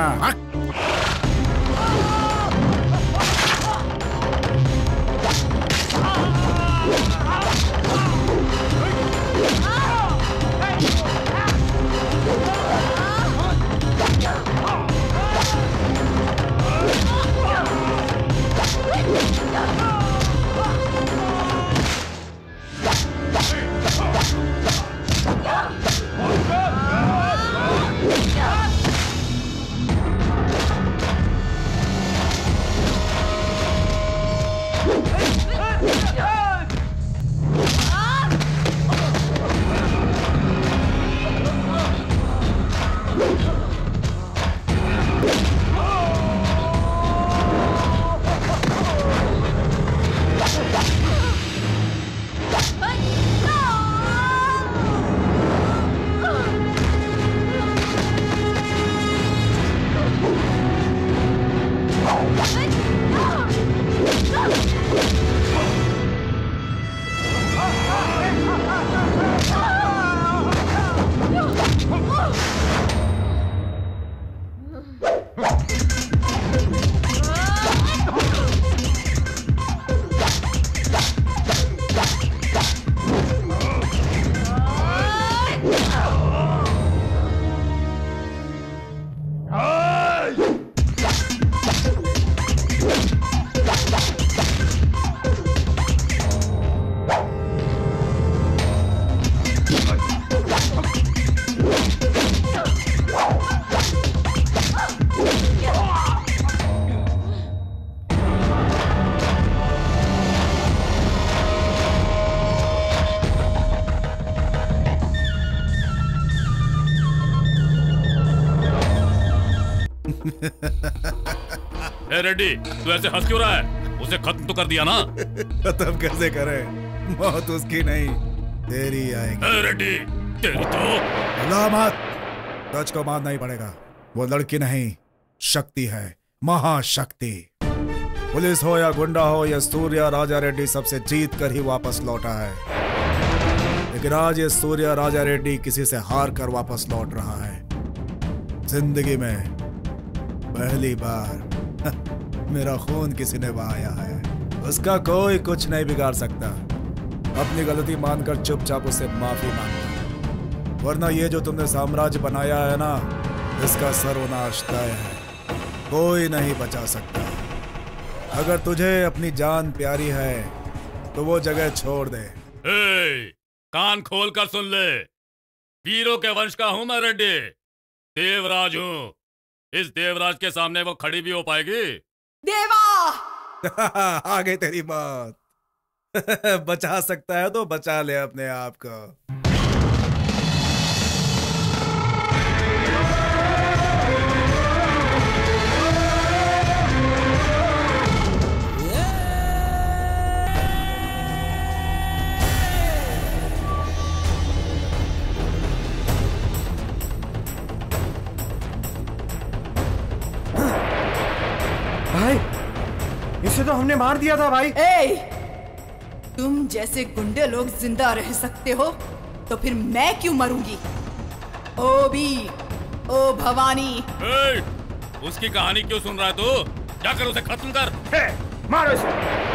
रेड्डी, तू ऐसे हंस क्यों रहा है? उसे खत्म तो कर दिया ना। खत्म कैसे करे? मौत उसकी नहीं तेरी आएगी। रेड्डी, तेरी तो मत, टच को मारना ही पड़ेगा। वो लड़की नहीं, शक्ति है, महाशक्ति। पुलिस हो या गुंडा हो, या सूर्या राजा रेड्डी सबसे जीत कर ही वापस लौटा है। लेकिन आज ये सूर्या राजा रेड्डी किसी से हार कर वापस लौट रहा है। जिंदगी में पहली बार मेरा खून किसी ने बहाया है। उसका कोई कुछ नहीं बिगाड़ सकता। अपनी गलती मानकर चुपचाप उससे माफी मांगो, वरना ये जो तुमने साम्राज्य बनाया है ना, इसका सर्वनाश तय है। कोई नहीं बचा सकता। अगर तुझे अपनी जान प्यारी है तो वो जगह छोड़ दे। कान खोल कर सुन ले। वीरों के वंश का हूं मैं रेड्डी, देवराज हूं। इस देवराज के सामने वो खड़ी भी हो पाएगी? देवा आ गई तेरी बात। बचा सकता है तो बचा ले अपने आप को। उसे तो हमने मार दिया था भाई। तुम जैसे गुंडे लोग जिंदा रह सकते हो तो फिर मैं क्यों मरूंगी? ओ भवानी। उसकी कहानी क्यों सुन रहा है तू? जाकर उसे खत्म कर। मारो इसे।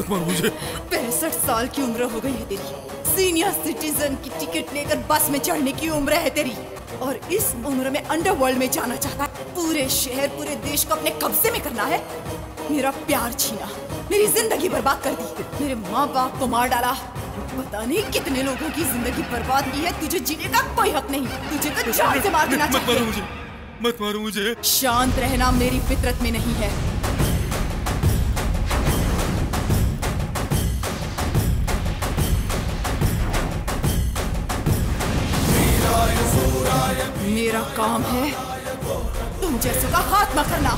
मत मारो मुझे। 65 साल की उम्र हो गई है तेरी। सीनियर सिटीजन की टिकट लेकर बस में चढ़ने की उम्र है तेरी, और इस उम्र में अंडरवर्ल्ड में जाना चाहता है। पूरे शहर पूरे देश को अपने कब्जे में करना है। मेरा प्यार छीना, मेरी जिंदगी बर्बाद कर दी, मेरे माँ बाप को मार डाला। पता नहीं कितने लोगों की जिंदगी बर्बाद की है। तुझे जीने का कोई हक नहीं, तुझे तो जान से मार देना चाहिए। मत मारो मुझे। शांत रहना मेरी फितरत में नहीं है। मेरा काम है तुम जैसों का खात्मा करना।